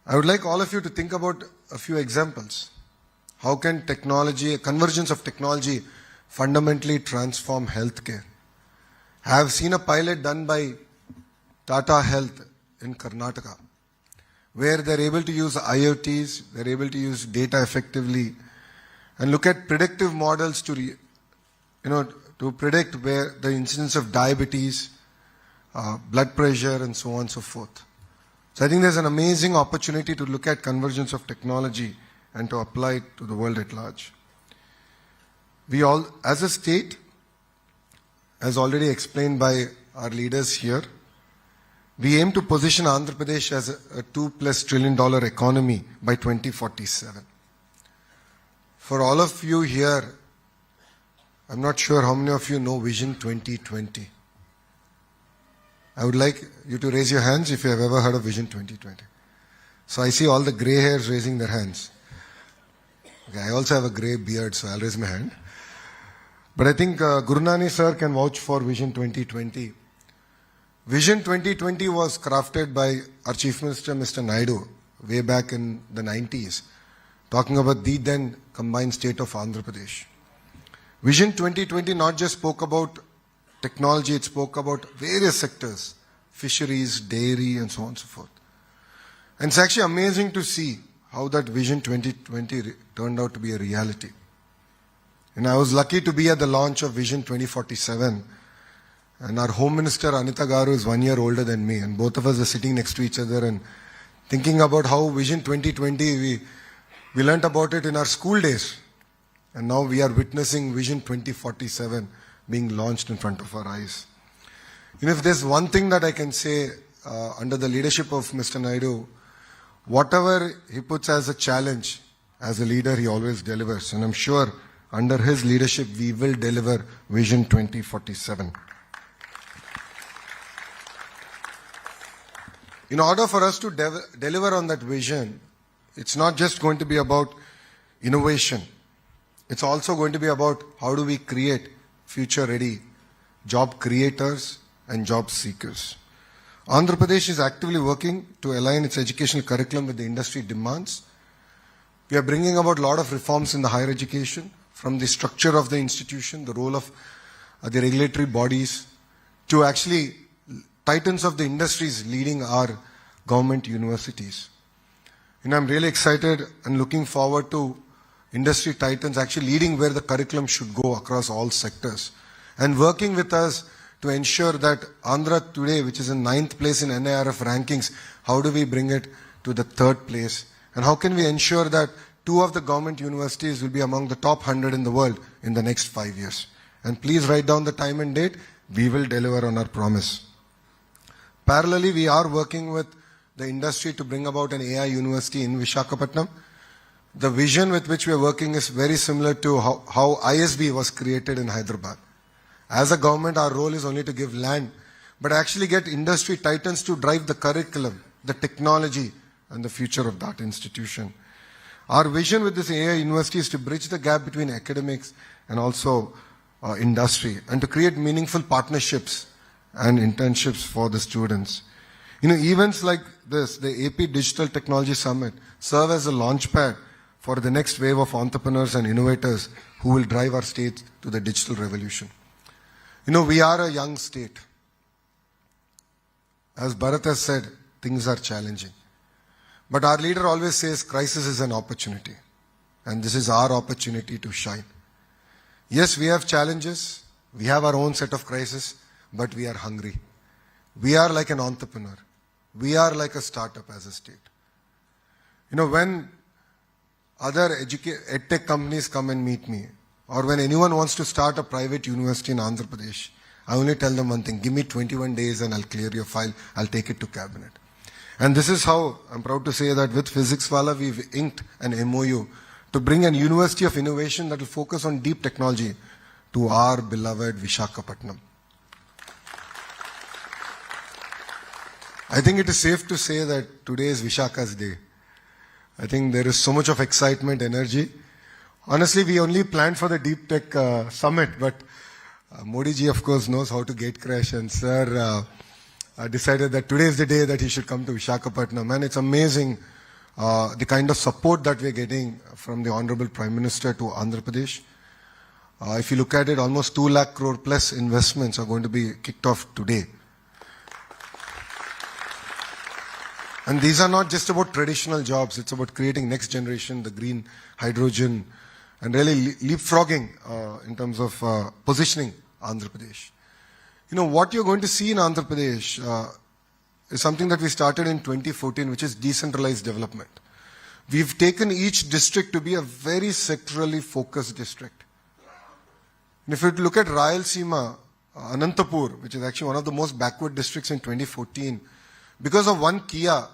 I would like all of you to think about a few examples. How can technology, convergence of technology, fundamentally transform healthcare? I have seen a pilot done by Tata Health in Karnataka, where they're able to use IoTs, they're able to use data effectively, and look at predictive models to, to predict where the incidence of diabetes, blood pressure, and so on and so forth. So I think there's an amazing opportunity to look at convergence of technology and to apply it to the world at large. We all, as a state, as already explained by our leaders here, we aim to position Andhra Pradesh as a $2+ trillion economy by 2047. For all of you here, I'm not sure how many of you know Vision 2020. I would like you to raise your hands if you have ever heard of Vision 2020. So I see all the grey hairs raising their hands. Okay, I also have a grey beard, so I'll raise my hand. But I think Gurunani sir can vouch for Vision 2020. Vision 2020 was crafted by our Chief Minister, Mr. Naidu, way back in the 90s, talking about the then combined state of Andhra Pradesh. Vision 2020 not just spoke about technology, it spoke about various sectors, fisheries, dairy, and so on and so forth. And it's actually amazing to see how that Vision 2020 turned out to be a reality. And I was lucky to be at the launch of Vision 2047. And our Home Minister, Anita Garu, is 1 year older than me. And both of us are sitting next to each other and thinking about how Vision 2020, we learnt about it in our school days. And now we are witnessing Vision 2047 being launched in front of our eyes. If there's one thing that I can say under the leadership of Mr. Naidu, whatever he puts as a challenge, as a leader, he always delivers. And I'm sure under his leadership, we will deliver Vision 2047. In order for us to deliver on that vision, it's not just going to be about innovation. It's also going to be about how do we create future-ready job creators and job seekers. Andhra Pradesh is actively working to align its educational curriculum with the industry demands. We are bringing about a lot of reforms in the higher education, from the structure of the institution, the role of the regulatory bodies, to actually titans of the industries leading our government universities. I'm really excited and looking forward to industry titans actually leading where the curriculum should go across all sectors and working with us to ensure that Andhra today, which is in 9th place in NIRF rankings, how do we bring it to the 3rd place? And how can we ensure that 2 of the government universities will be among the top 100 in the world in the next 5 years? And please write down the time and date. We will deliver on our promise. Parallelly, we are working with the industry to bring about an AI university in Vishakapatnam. The vision with which we are working is very similar to how ISB was created in Hyderabad. As a government, our role is only to give land, but actually get industry titans to drive the curriculum, the technology, and the future of that institution. Our vision with this AI university is to bridge the gap between academics and also industry, and to create meaningful partnerships and internships for the students. Events like this, the AP Digital Technology Summit, serve as a launchpad for the next wave of entrepreneurs and innovators who will drive our state to the digital revolution. We are a young state. As Bharat has said, things are challenging. But our leader always says crisis is an opportunity. And this is our opportunity to shine. Yes, we have challenges. We have our own set of crises, but we are hungry. We are like an entrepreneur. We are like a startup as a state. When other edtech companies come and meet me, or when anyone wants to start a private university in Andhra Pradesh, I only tell them one thing: give me 21 days and I'll clear your file, I'll take it to cabinet. And this is how I'm proud to say that with Physics Wala, we've inked an MOU to bring an university of innovation that will focus on deep technology to our beloved Vishakapatnam. I think it is safe to say that today is Vishaka's day. I think there is so much of excitement, energy. Honestly, we only planned for the Deep Tech Summit, but Modi ji, of course, knows how to gate crash, and sir decided that today is the day that he should come to Vishakapatnam. And it's amazing the kind of support that we're getting from the Honorable Prime Minister to Andhra Pradesh. If you look at it, almost 2 lakh crore plus investments are going to be kicked off today. And these are not just about traditional jobs, it's about creating next generation, the green hydrogen, and really leapfrogging in terms of positioning Andhra Pradesh. You know, what you're going to see in Andhra Pradesh is something that we started in 2014, which is decentralized development. We've taken each district to be a very sectorally focused district. And if you look at Rayalaseema, Anantapur, which is actually one of the most backward districts in 2014, because of one Kia,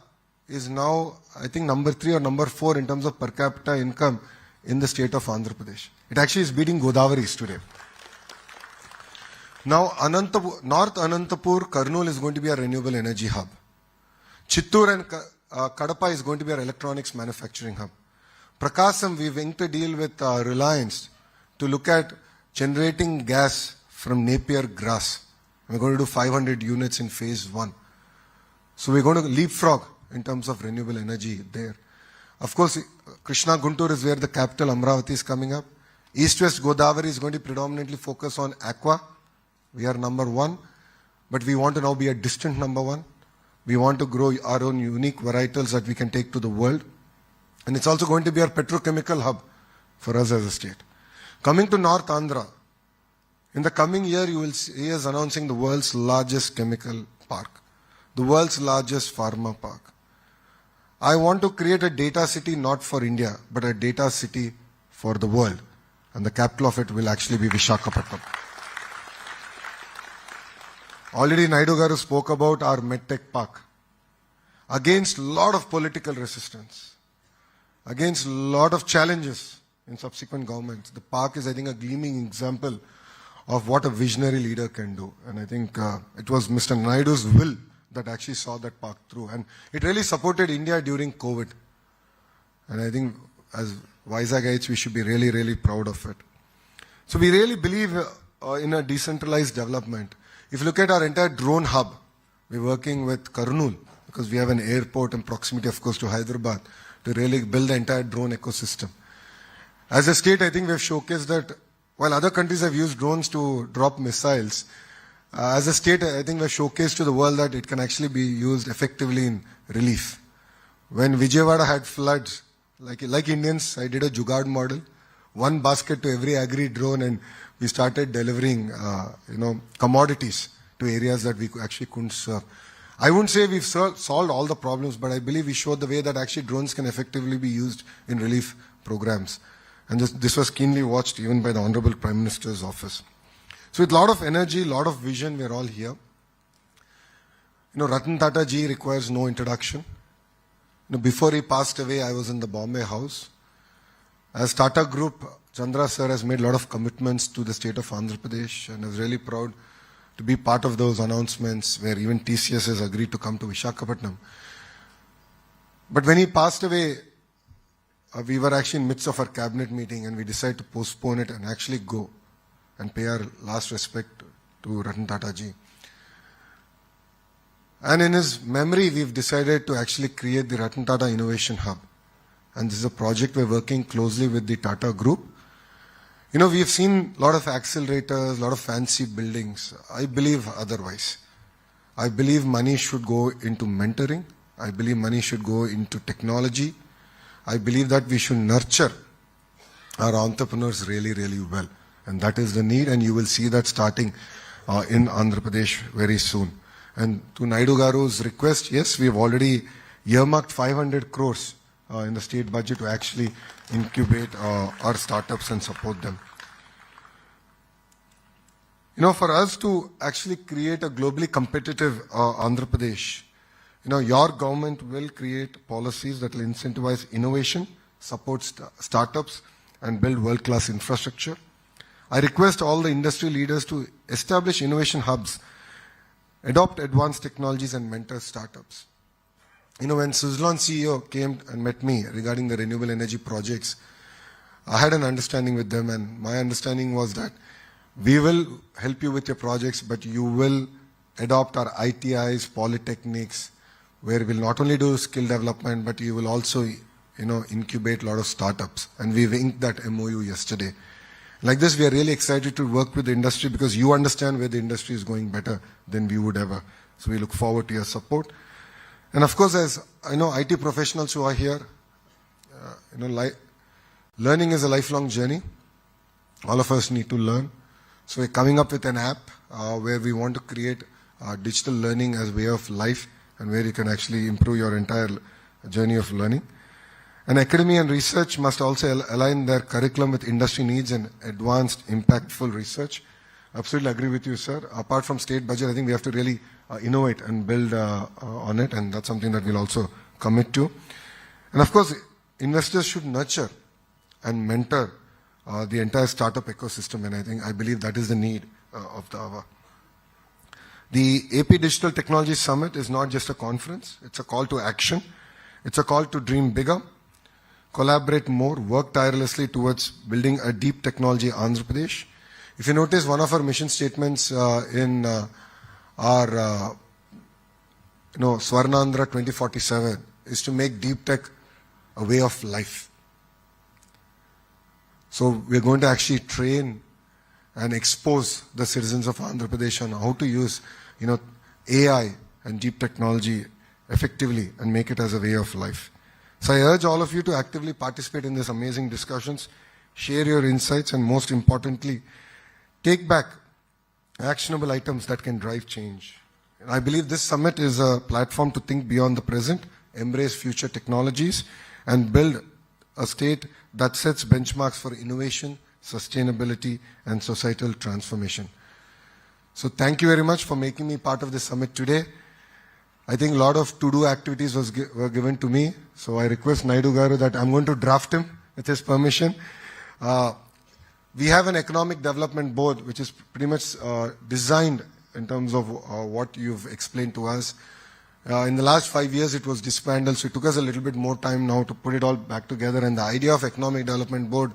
is now, I think, number 3 or number 4 in terms of per capita income in the state of Andhra Pradesh. It actually is beating Godavari's today. Now, North Anantapur, Kurnool is going to be a renewable energy hub. Chittoor and Kadapa is going to be our electronics manufacturing hub. Prakasam, we've inked a deal with Reliance to look at generating gas from Napier grass. We're going to do 500 units in phase 1. So we're going to leapfrog in terms of renewable energy there. Of course, Krishna Guntur is where the capital Amravati is coming up. East-West Godavari is going to predominantly focus on aqua. We are number 1, but we want to now be a distant number 1. We want to grow our own unique varietals that we can take to the world. And it's also going to be our petrochemical hub for us as a state. Coming to North Andhra, in the coming year you will see us announcing the world's largest chemical park, the world's largest pharma park. I want to create a data city not for India, but a data city for the world. And the capital of it will actually be Vishakapatnam. Already Naidu Garu spoke about our MedTech Park. Against a lot of political resistance, against a lot of challenges in subsequent governments, the park is, I think, a gleaming example of what a visionary leader can do. And I think it was Mr. Naidu's will that actually saw that park through. And it really supported India during COVID. And I think as Vizagayites, we should be really, really proud of it. So we really believe in a decentralized development. If you look at our entire drone hub, we're working with Kurnool because we have an airport and proximity, of course, to Hyderabad to really build the entire drone ecosystem. As a state, I think we have showcased that while other countries have used drones to drop missiles, as a state, I think we have showcased to the world that it can actually be used effectively in relief. When Vijayawada had floods, like Indians, I did a Jugaad model, 1 basket to every agri drone, and we started delivering, commodities to areas that we actually couldn't serve. I wouldn't say we've solved all the problems, but I believe we showed the way that actually drones can effectively be used in relief programs. And this was keenly watched even by the Honorable Prime Minister's office. So with a lot of energy, a lot of vision, we're all here. Ratan Tata ji requires no introduction. Before he passed away, I was in the Bombay House. As Tata Group, Chandra sir has made a lot of commitments to the state of Andhra Pradesh, and I was really proud to be part of those announcements where even TCS has agreed to come to Vishakapatnam. But when he passed away, we were actually in the midst of our cabinet meeting and we decided to postpone it and actually go and pay our last respect to Ratan Tata ji. And in his memory, we've decided to actually create the Ratan Tata Innovation Hub. And this is a project we're working closely with the Tata Group. We've seen a lot of accelerators, a lot of fancy buildings. I believe otherwise. I believe money should go into mentoring. I believe money should go into technology. I believe that we should nurture our entrepreneurs really, really well. And that is the need, and you will see that starting in Andhra Pradesh very soon. And to Naidu Garu's request, yes, we have already earmarked 500 crores in the state budget to actually incubate our startups and support them. For us to actually create a globally competitive Andhra Pradesh, your government will create policies that will incentivize innovation, support startups, and build world-class infrastructure. I request all the industry leaders to establish innovation hubs, adopt advanced technologies, and mentor startups. when Suzlon CEO came and met me regarding the renewable energy projects, I had an understanding with them, and my understanding was that we will help you with your projects, but you will adopt our ITIs, polytechnics, where we'll not only do skill development, but you will also, incubate a lot of startups. And we've inked that MOU yesterday. Like this, we are really excited to work with the industry because you understand where the industry is going better than we would ever. So we look forward to your support. And of course, as I know, IT professionals who are here, learning is a lifelong journey. All of us need to learn. So we're coming up with an app where we want to create digital learning as a way of life and where you can actually improve your entire journey of learning. And academy and research must also align their curriculum with industry needs and advanced, impactful research. Absolutely agree with you, sir. Apart from state budget, I think we have to really innovate and build on it, and that's something that we'll also commit to. And of course, investors should nurture and mentor the entire startup ecosystem, and I believe that is the need of the hour. The AP Digital Technology Summit is not just a conference, it's a call to action. It's a call to dream bigger, collaborate more, work tirelessly towards building a deep technology Andhra Pradesh. If you notice, one of our mission statements in our Swarnandhra 2047 is to make deep tech a way of life. So we're going to actually train and expose the citizens of Andhra Pradesh on how to use AI and deep technology effectively and make it as a way of life. So I urge all of you to actively participate in these amazing discussions, share your insights, and most importantly, take back actionable items that can drive change. And I believe this summit is a platform to think beyond the present, embrace future technologies, and build a state that sets benchmarks for innovation, sustainability, and societal transformation. So thank you very much for making me part of this summit today. I think a lot of to-do activities were given to me, so I request Naidu Garu that I'm going to draft him with his permission. We have an economic development board which is pretty much designed in terms of what you've explained to us. In the last 5 years it was disbanded, so it took us a little bit more time now to put it all back together, and the idea of economic development board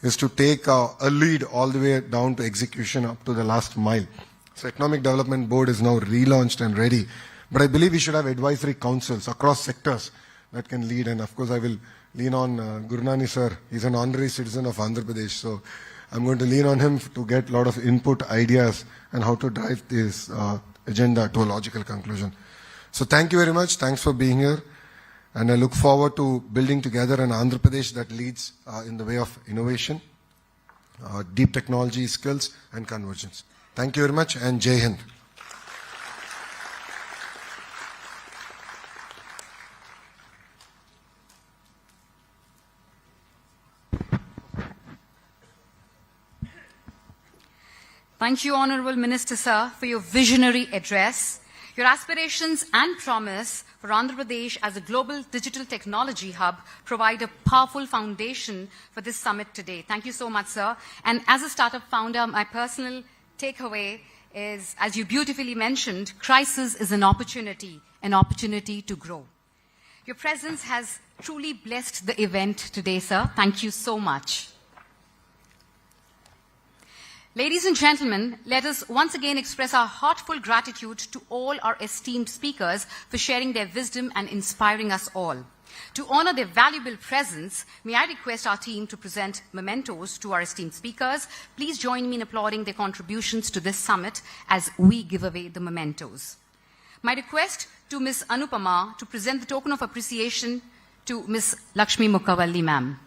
is to take a lead all the way down to execution up to the last mile. So economic development board is now relaunched and ready. But I believe we should have advisory councils across sectors that can lead. And of course, I will lean on Gurnani sir. He's an honorary citizen of Andhra Pradesh. So I'm going to lean on him to get a lot of input, ideas, and how to drive this agenda to a logical conclusion. So thank you very much. Thanks for being here. And I look forward to building together an Andhra Pradesh that leads in the way of innovation, deep technology skills, and convergence. Thank you very much, and Jai Hind. Thank you, Honourable Minister, sir, for your visionary address. Your aspirations and promise for Andhra Pradesh as a global digital technology hub provide a powerful foundation for this summit today. Thank you so much, sir. And as a startup founder, my personal takeaway is, as you beautifully mentioned, crisis is an opportunity to grow. Your presence has truly blessed the event today, sir. Thank you so much. Ladies and gentlemen, let us once again express our heartfelt gratitude to all our esteemed speakers for sharing their wisdom and inspiring us all. To honor their valuable presence, may I request our team to present mementos to our esteemed speakers. Please join me in applauding their contributions to this summit as we give away the mementos. My request to Ms. Anupama to present the token of appreciation to Ms. Lakshmi Mukkavalli, ma'am.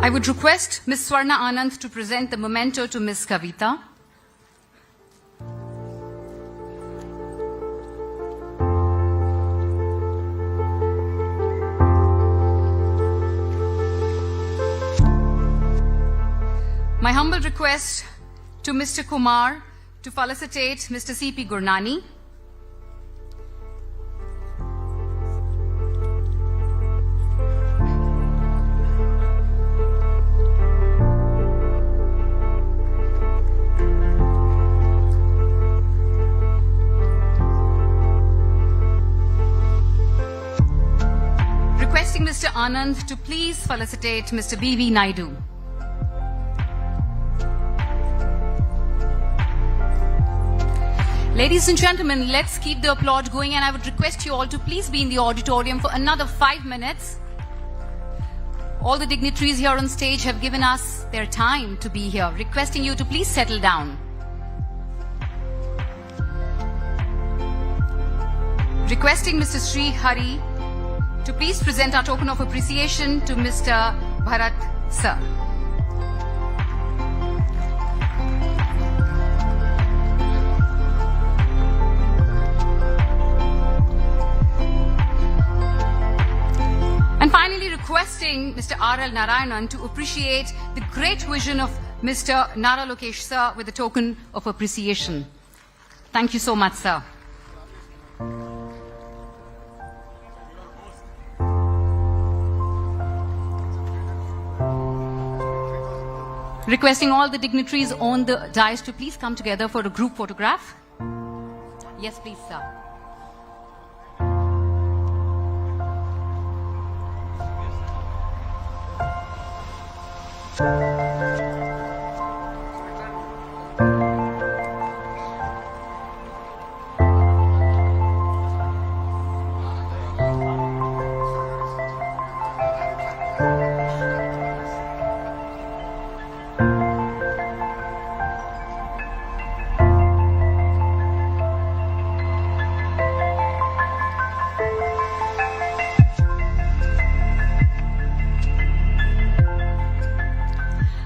I would request Ms. Swarna Anand to present the memento to Ms. Kavita. My humble request to Mr. Kumar to felicitate Mr. C.P. Gurnani. Requesting Mr. Anand to please felicitate Mr. B.V. Naidu. Ladies and gentlemen, let's keep the applaud going, and I would request you all to please be in the auditorium for another 5 minutes. All the dignitaries here on stage have given us their time to be here. Requesting you to please settle down. Requesting Mr. Sri Hari to please present our token of appreciation to Mr. Bharat Sir. And finally, requesting Mr. R.L. Narayanan to appreciate the great vision of Mr. Nara Lokesh Sir with a token of appreciation. Thank you so much, sir. Requesting all the dignitaries on the dais to please come together for a group photograph. Yes, please, sir.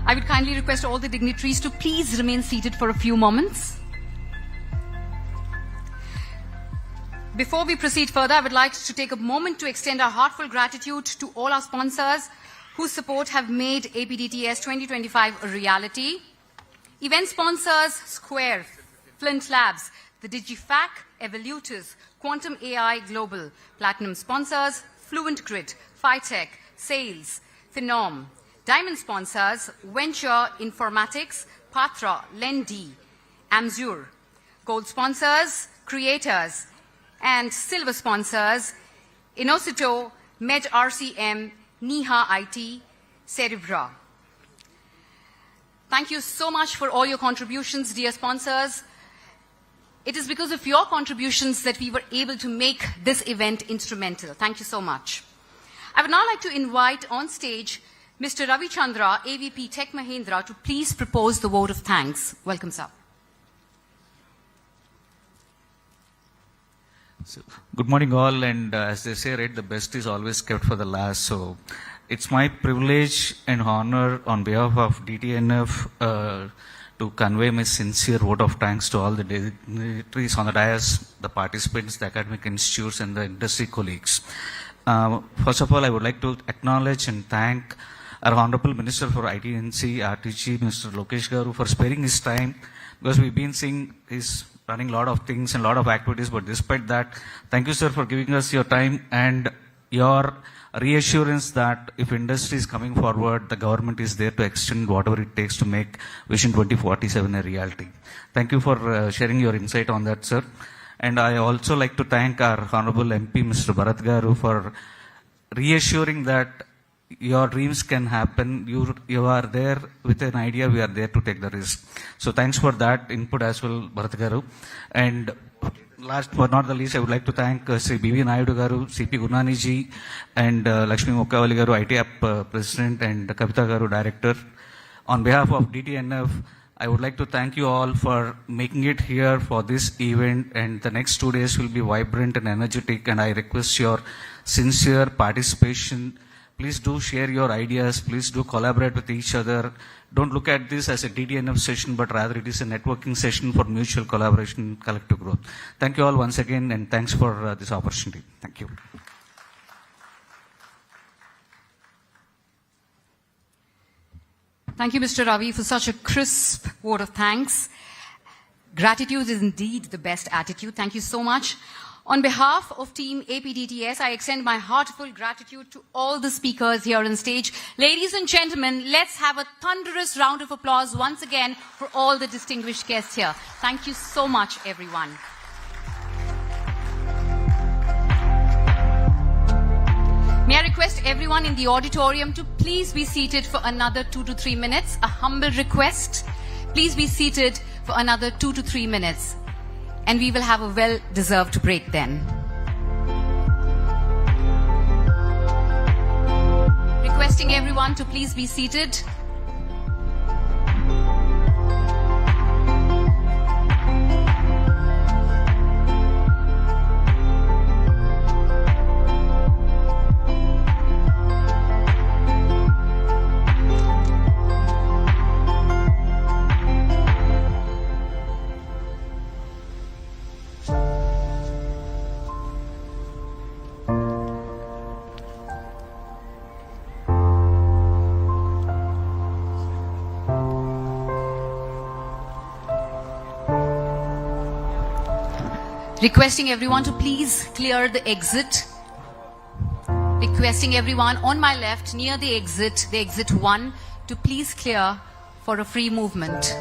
I would kindly request all the dignitaries to please remain seated for a few moments. Before we proceed further, I would like to take a moment to extend our heartfelt gratitude to all our sponsors whose support have made APDTS 2025 a reality. Event sponsors Square, Flint Labs, the DigiFac, Evolutors, Quantum AI Global. Platinum sponsors Fluent Grid, Phytech, Sales, Phenom. Diamond sponsors Venture Informatics, Patra, Lendi, Amzur. Gold sponsors Creators, and silver sponsors Inocito, Med RCM, Niha IT, Cerebra. Thank you so much for all your contributions, dear sponsors. It is because of your contributions that we were able to make this event instrumental. Thank you so much. I would now like to invite on stage Mr. Ravi Chandra, AVP Tech Mahindra, to please propose the vote of thanks. Welcome, sir. So, good morning, all. And as they say, right, the best is always kept for the last. So, it's my privilege and honor on behalf of DTNF to convey my sincere vote of thanks to all the dignitaries on the dais, the participants, the academic institutes, and the industry colleagues. First of all, I would like to acknowledge and thank our Honorable Minister for IT&C, RTG, Mr. Lokesh Garu, for sparing his time, because we've been seeing he's running a lot of things and a lot of activities, but despite that, thank you, sir, for giving us your time and your reassurance that if industry is coming forward, the government is there to extend whatever it takes to make Vision 2047 a reality. Thank you for sharing your insight on that, sir. And I also like to thank our Honorable MP, Mr. Bharat Garu, for reassuring that your dreams can happen. You are there with an idea. We are there to take the risk. So thanks for that input as well, Bharat Garu. And last but not the least, I would like to thank Sri B.V. Naidu Garu, C.P. Gurnani ji, and Lakshmi Mokkavali Garu, IT App President, and Kavita Garu, Director. On behalf of DTNF, I would like to thank you all for making it here for this event, and the next 2 days will be vibrant and energetic, and I request your sincere participation. Please do share your ideas. Please do collaborate with each other. Don't look at this as a DTNF session, but rather it is a networking session for mutual collaboration and collective growth. Thank you all once again, and thanks for this opportunity. Thank you. Thank you, Mr. Ravi, for such a crisp vote of thanks. Gratitude is indeed the best attitude. Thank you so much. On behalf of Team APDTS, I extend my heartfelt gratitude to all the speakers here on stage. Ladies and gentlemen, let's have a thunderous round of applause once again for all the distinguished guests here. Thank you so much, everyone. May I request everyone in the auditorium to please be seated for another 2 to 3 minutes. A humble request. Please be seated for another 2 to 3 minutes. And we will have a well-deserved break then. Requesting everyone to please be seated. Requesting everyone to please clear the exit. Requesting everyone on my left near the exit 1, to please clear for a free movement.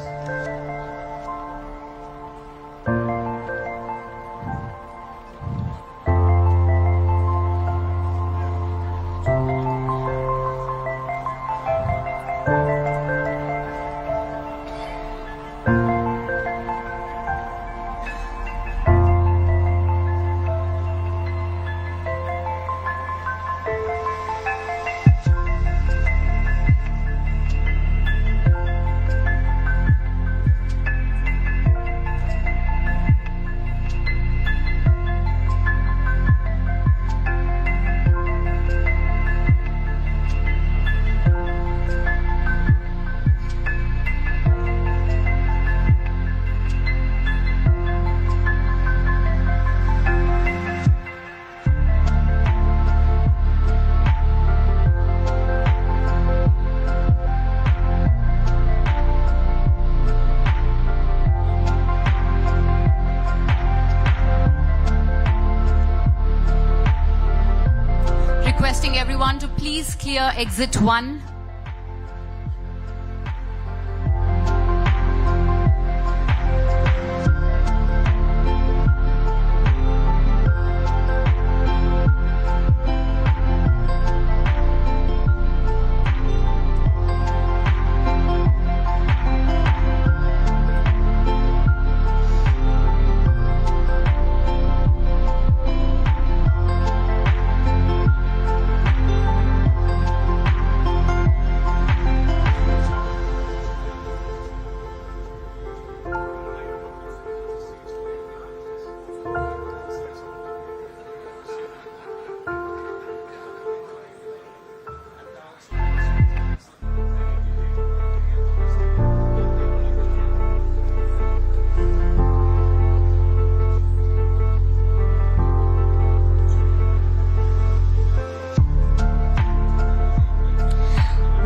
Requesting everyone to please clear exit 1.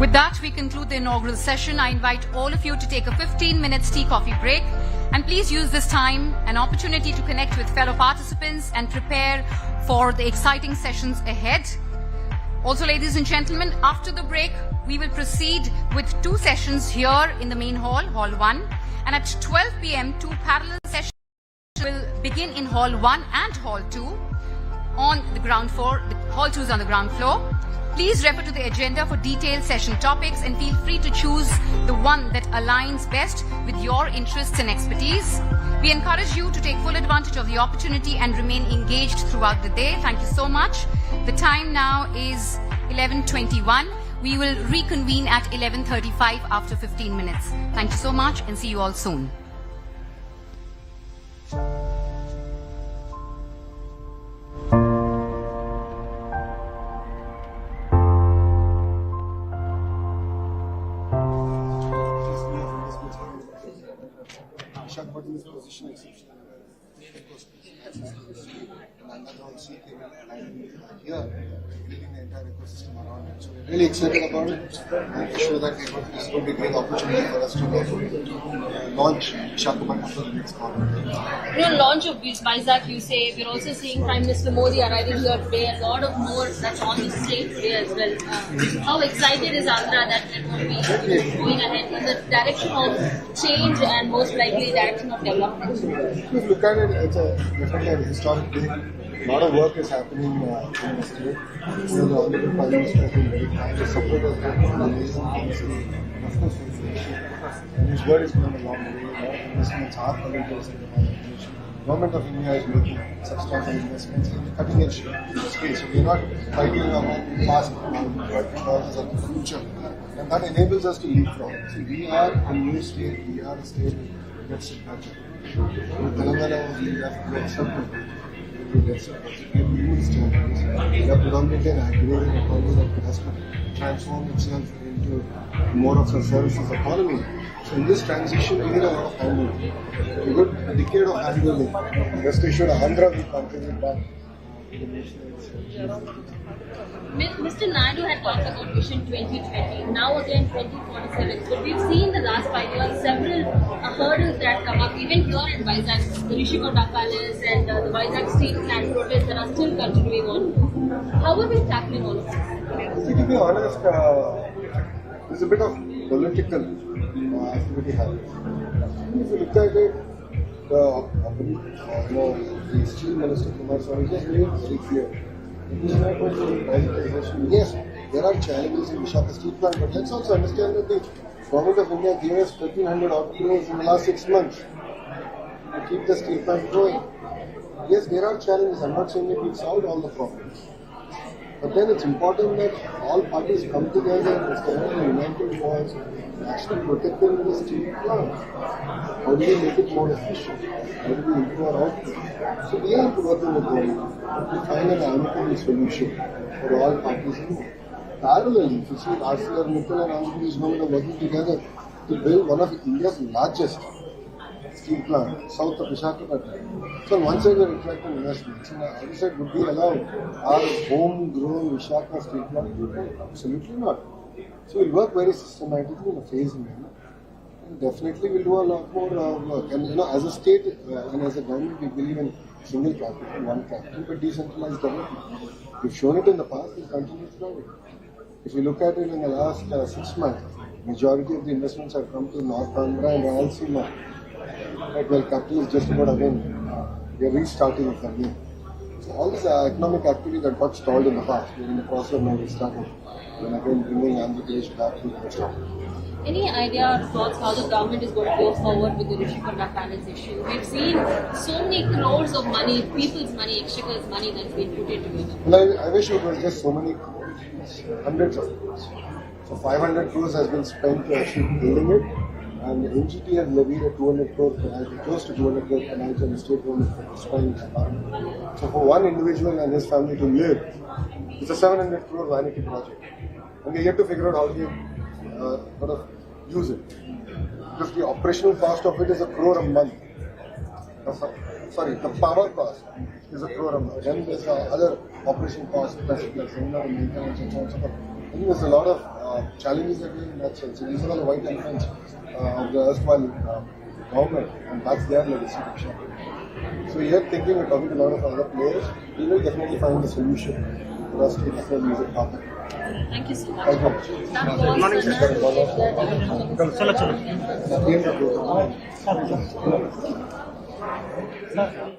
With that, we conclude the inaugural session. I invite all of you to take a 15-minute tea coffee break. And please use this time an opportunity to connect with fellow participants and prepare for the exciting sessions ahead. Also, ladies and gentlemen, after the break, we will proceed with 2 sessions here in the main hall, Hall 1. And at 12 p.m., 2 parallel sessions will begin in Hall 1 and Hall 2 on the ground floor. Hall 2 is on the ground floor. Please refer to the agenda for detailed session topics and feel free to choose the one that aligns best with your interests and expertise. We encourage you to take full advantage of the opportunity and remain engaged throughout the day. Thank you so much. The time now is 11:21. We will reconvene at 11:35 after 15 minutes. Thank you so much and see you all soon. Vishakapatnam is position exception. And that's how she came in and here building the entire ecosystem around it. So we're really excited about it and sure that this is going to be a great opportunity for us to launch Vishakapatnam for the next quarter. You know, launch of Vizag, you say, we're also seeing Prime Minister Modi arriving here today, a lot of more that's on the slate today as well. How excited is Andhra that it will be going ahead in the direction of change and most likely direction of development? If you look at it, it's definitely a historic day. A lot of work is happening in the state. The Honorable Prime Minister has been very kind. The support has been amazing, honestly. Of course, and his word is going a long way. A lot of investments are coming to us in the nation. Government of India is making substantial investments in cutting edge space. So we are not fighting about past technologies of the future. And that enables us to leapfrog. So we are a new state, we are a state with deficit budget. With Telangana, we have accepted. We are predominantly an agrarian economy that has to transform itself into more of a services economy. So in this transition, we need a lot of handling. A good decade of handling. Rest assured, Andhra will contribute back to the nation. Mr. Naidu had talked about Vision 2020, now again 2047. But we've seen the last 5 years several hurdles that come up, even here in Vizag, the Vishakapatnam Palace and the Vizag Steel Plant protests that are still continuing on. How are we tackling all of this? To be honest, there's a bit of political activity happening. If you look at it, the Steel Minister Kumar Swamy is very clear. Yes, there are challenges in Vishaka Steel Plant, but let's also understand that the Government of India gave us 1,300 odd crores in the last 6 months to keep the steel plant going. Yes, there are challenges. I'm not saying that we've solved all the problems. But then it's important that all parties come together as a united cause actually protecting the steel plant. How do we make it more efficient? How do we improve our output? So we are working with government to find an amicable solution for all parties involved. Parallelly, if you see ArcelorMittal and Andhra Pradesh government are working together to build one of India's largest steel plant, south of Vishakapatnam. So on one side we are attracting investments, and on the other side would we allow our homegrown Vishaka steel plant? Absolutely not. So we'll work very systematically in a phased manner. And definitely we'll do a lot more work. And as a state and as a government, we believe in single capital, one capital, but decentralized development. We've shown it in the past, we'll continue to do it. If you look at it in the last 6 months, majority of the investments have come to North Andhra and Rayalaseema. Right, well, capital is just about again, we are restarting it again. So all this economic activity that got stalled in the past, we're in the process of now restarting. And again, bringing Andhra Pradesh back to the top. Any idea or thoughts how the government is going to go forward with the Vishakapatnam Palace issue? We've seen so many crores of money, people's money, exchequer's money that's been put into it. Well, I wish it was just so many crores, hundreds of crores. So 500 crores has been spent to actually building it. And the NGT has levied a 200 crore penalty, close to 200 crore penalty on the state government for destroying the park. So for one individual and his family to live, it's a 700 crore vanity project. And we're yet to figure out how to sort of use it. Because the operational cost of it is 1 crore a month. Sorry, the power cost is 1 crore a month. Then there's other operation costs, plus maintenance and so on and so forth. I think there's a lot of challenges that we in that sense. So these are all the white elephants of the erstwhile government, and that's their legacy. So here thinking, we're talking to a lot of other players, we will definitely find a solution for us to definitely use it properly. Thank you so much. Thank you. That was Chalo.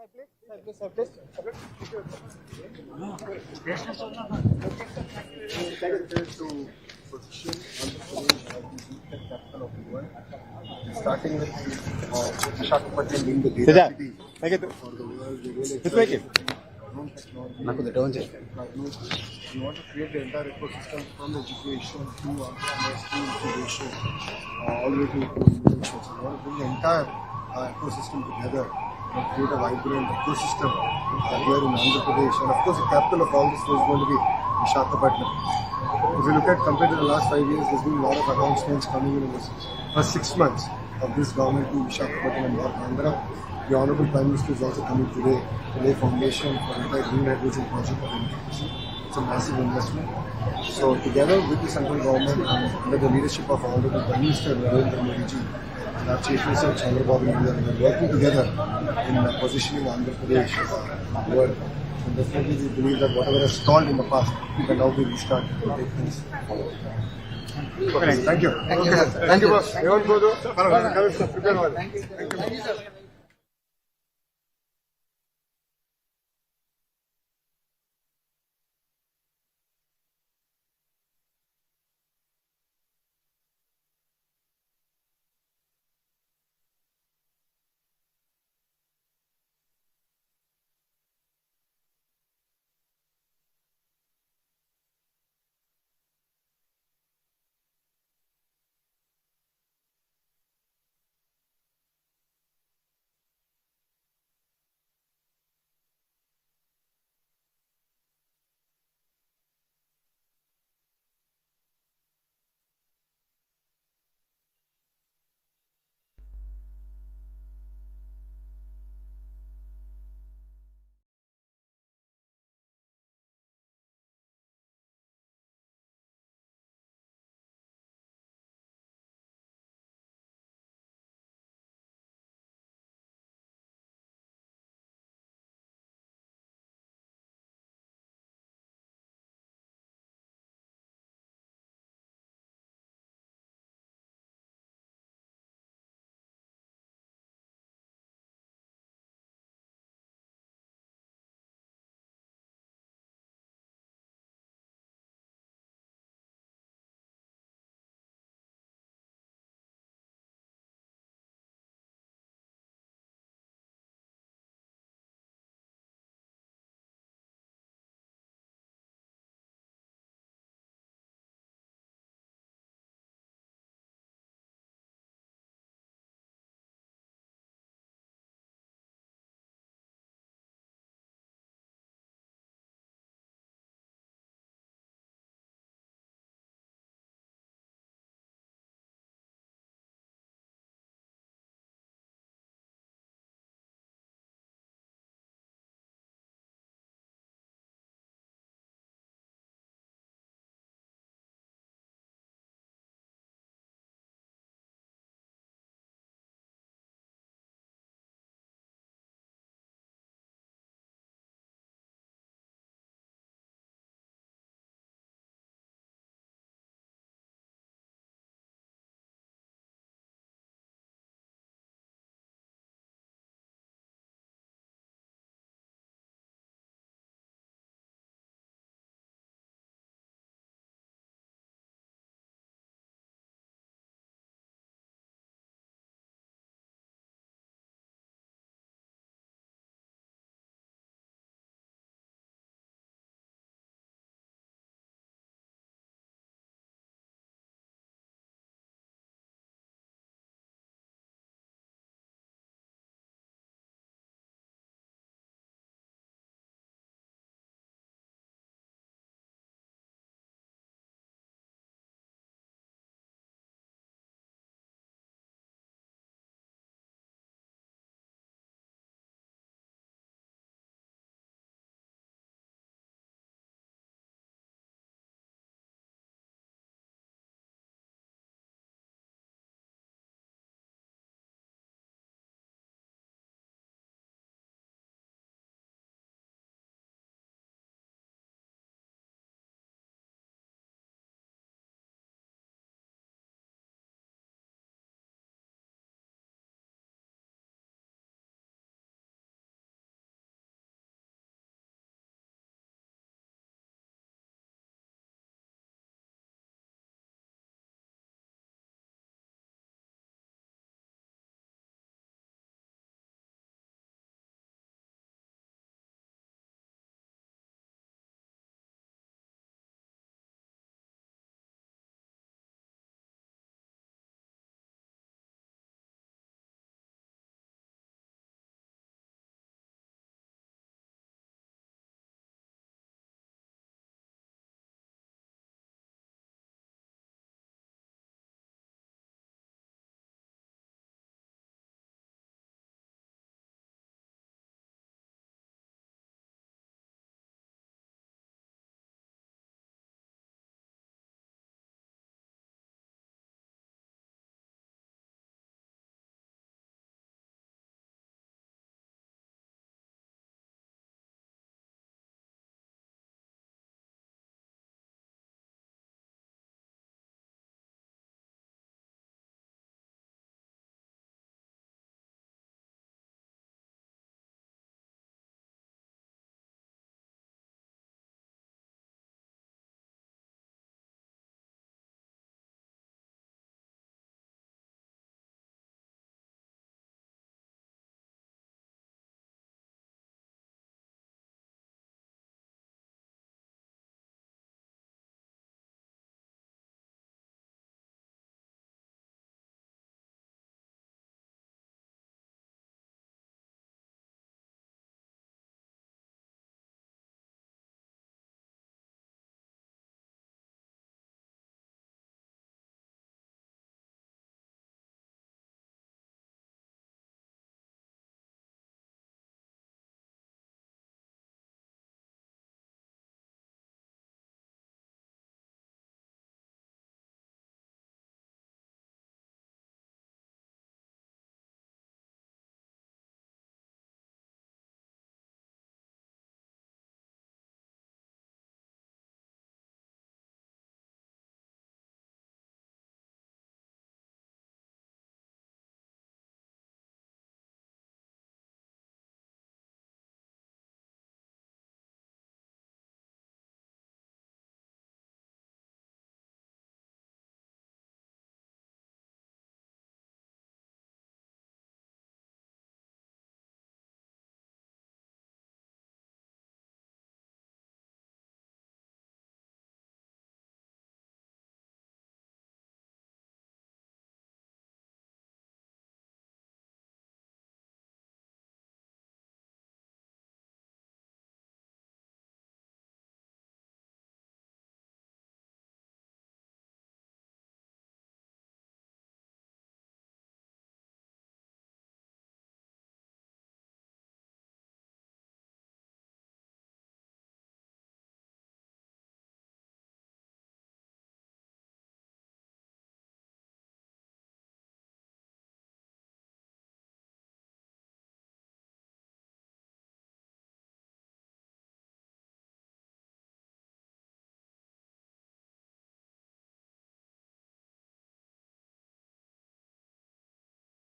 Starting with Vishakapatnam being the data city for the world, we really we want to create the entire ecosystem from education to entrepreneurs to incubation, all the way to invention. So we want to bring the entire ecosystem together and create a vibrant ecosystem here in Andhra Pradesh. And of course, the capital of all this is going to be Vishakapatnam. If you look at compared to the last 5 years, there's been a lot of announcements coming in this first 6 months of this government to Vishakapatnam and North Andhra. The Honorable Prime Minister is also coming today to lay foundation for the entire green hydrogen project of NTPC. It's a massive investment. So together with the central government and under the leadership of Honorable Prime Minister Narendra Modi ji and our Chief Minister Chandrababu Naidu, we are working together in positioning Andhra Pradesh in the world. And definitely we believe that whatever has stalled in the past, we can now be restarted to take things forward. Okay, thank you. Thank you, boss. Thank you, sir.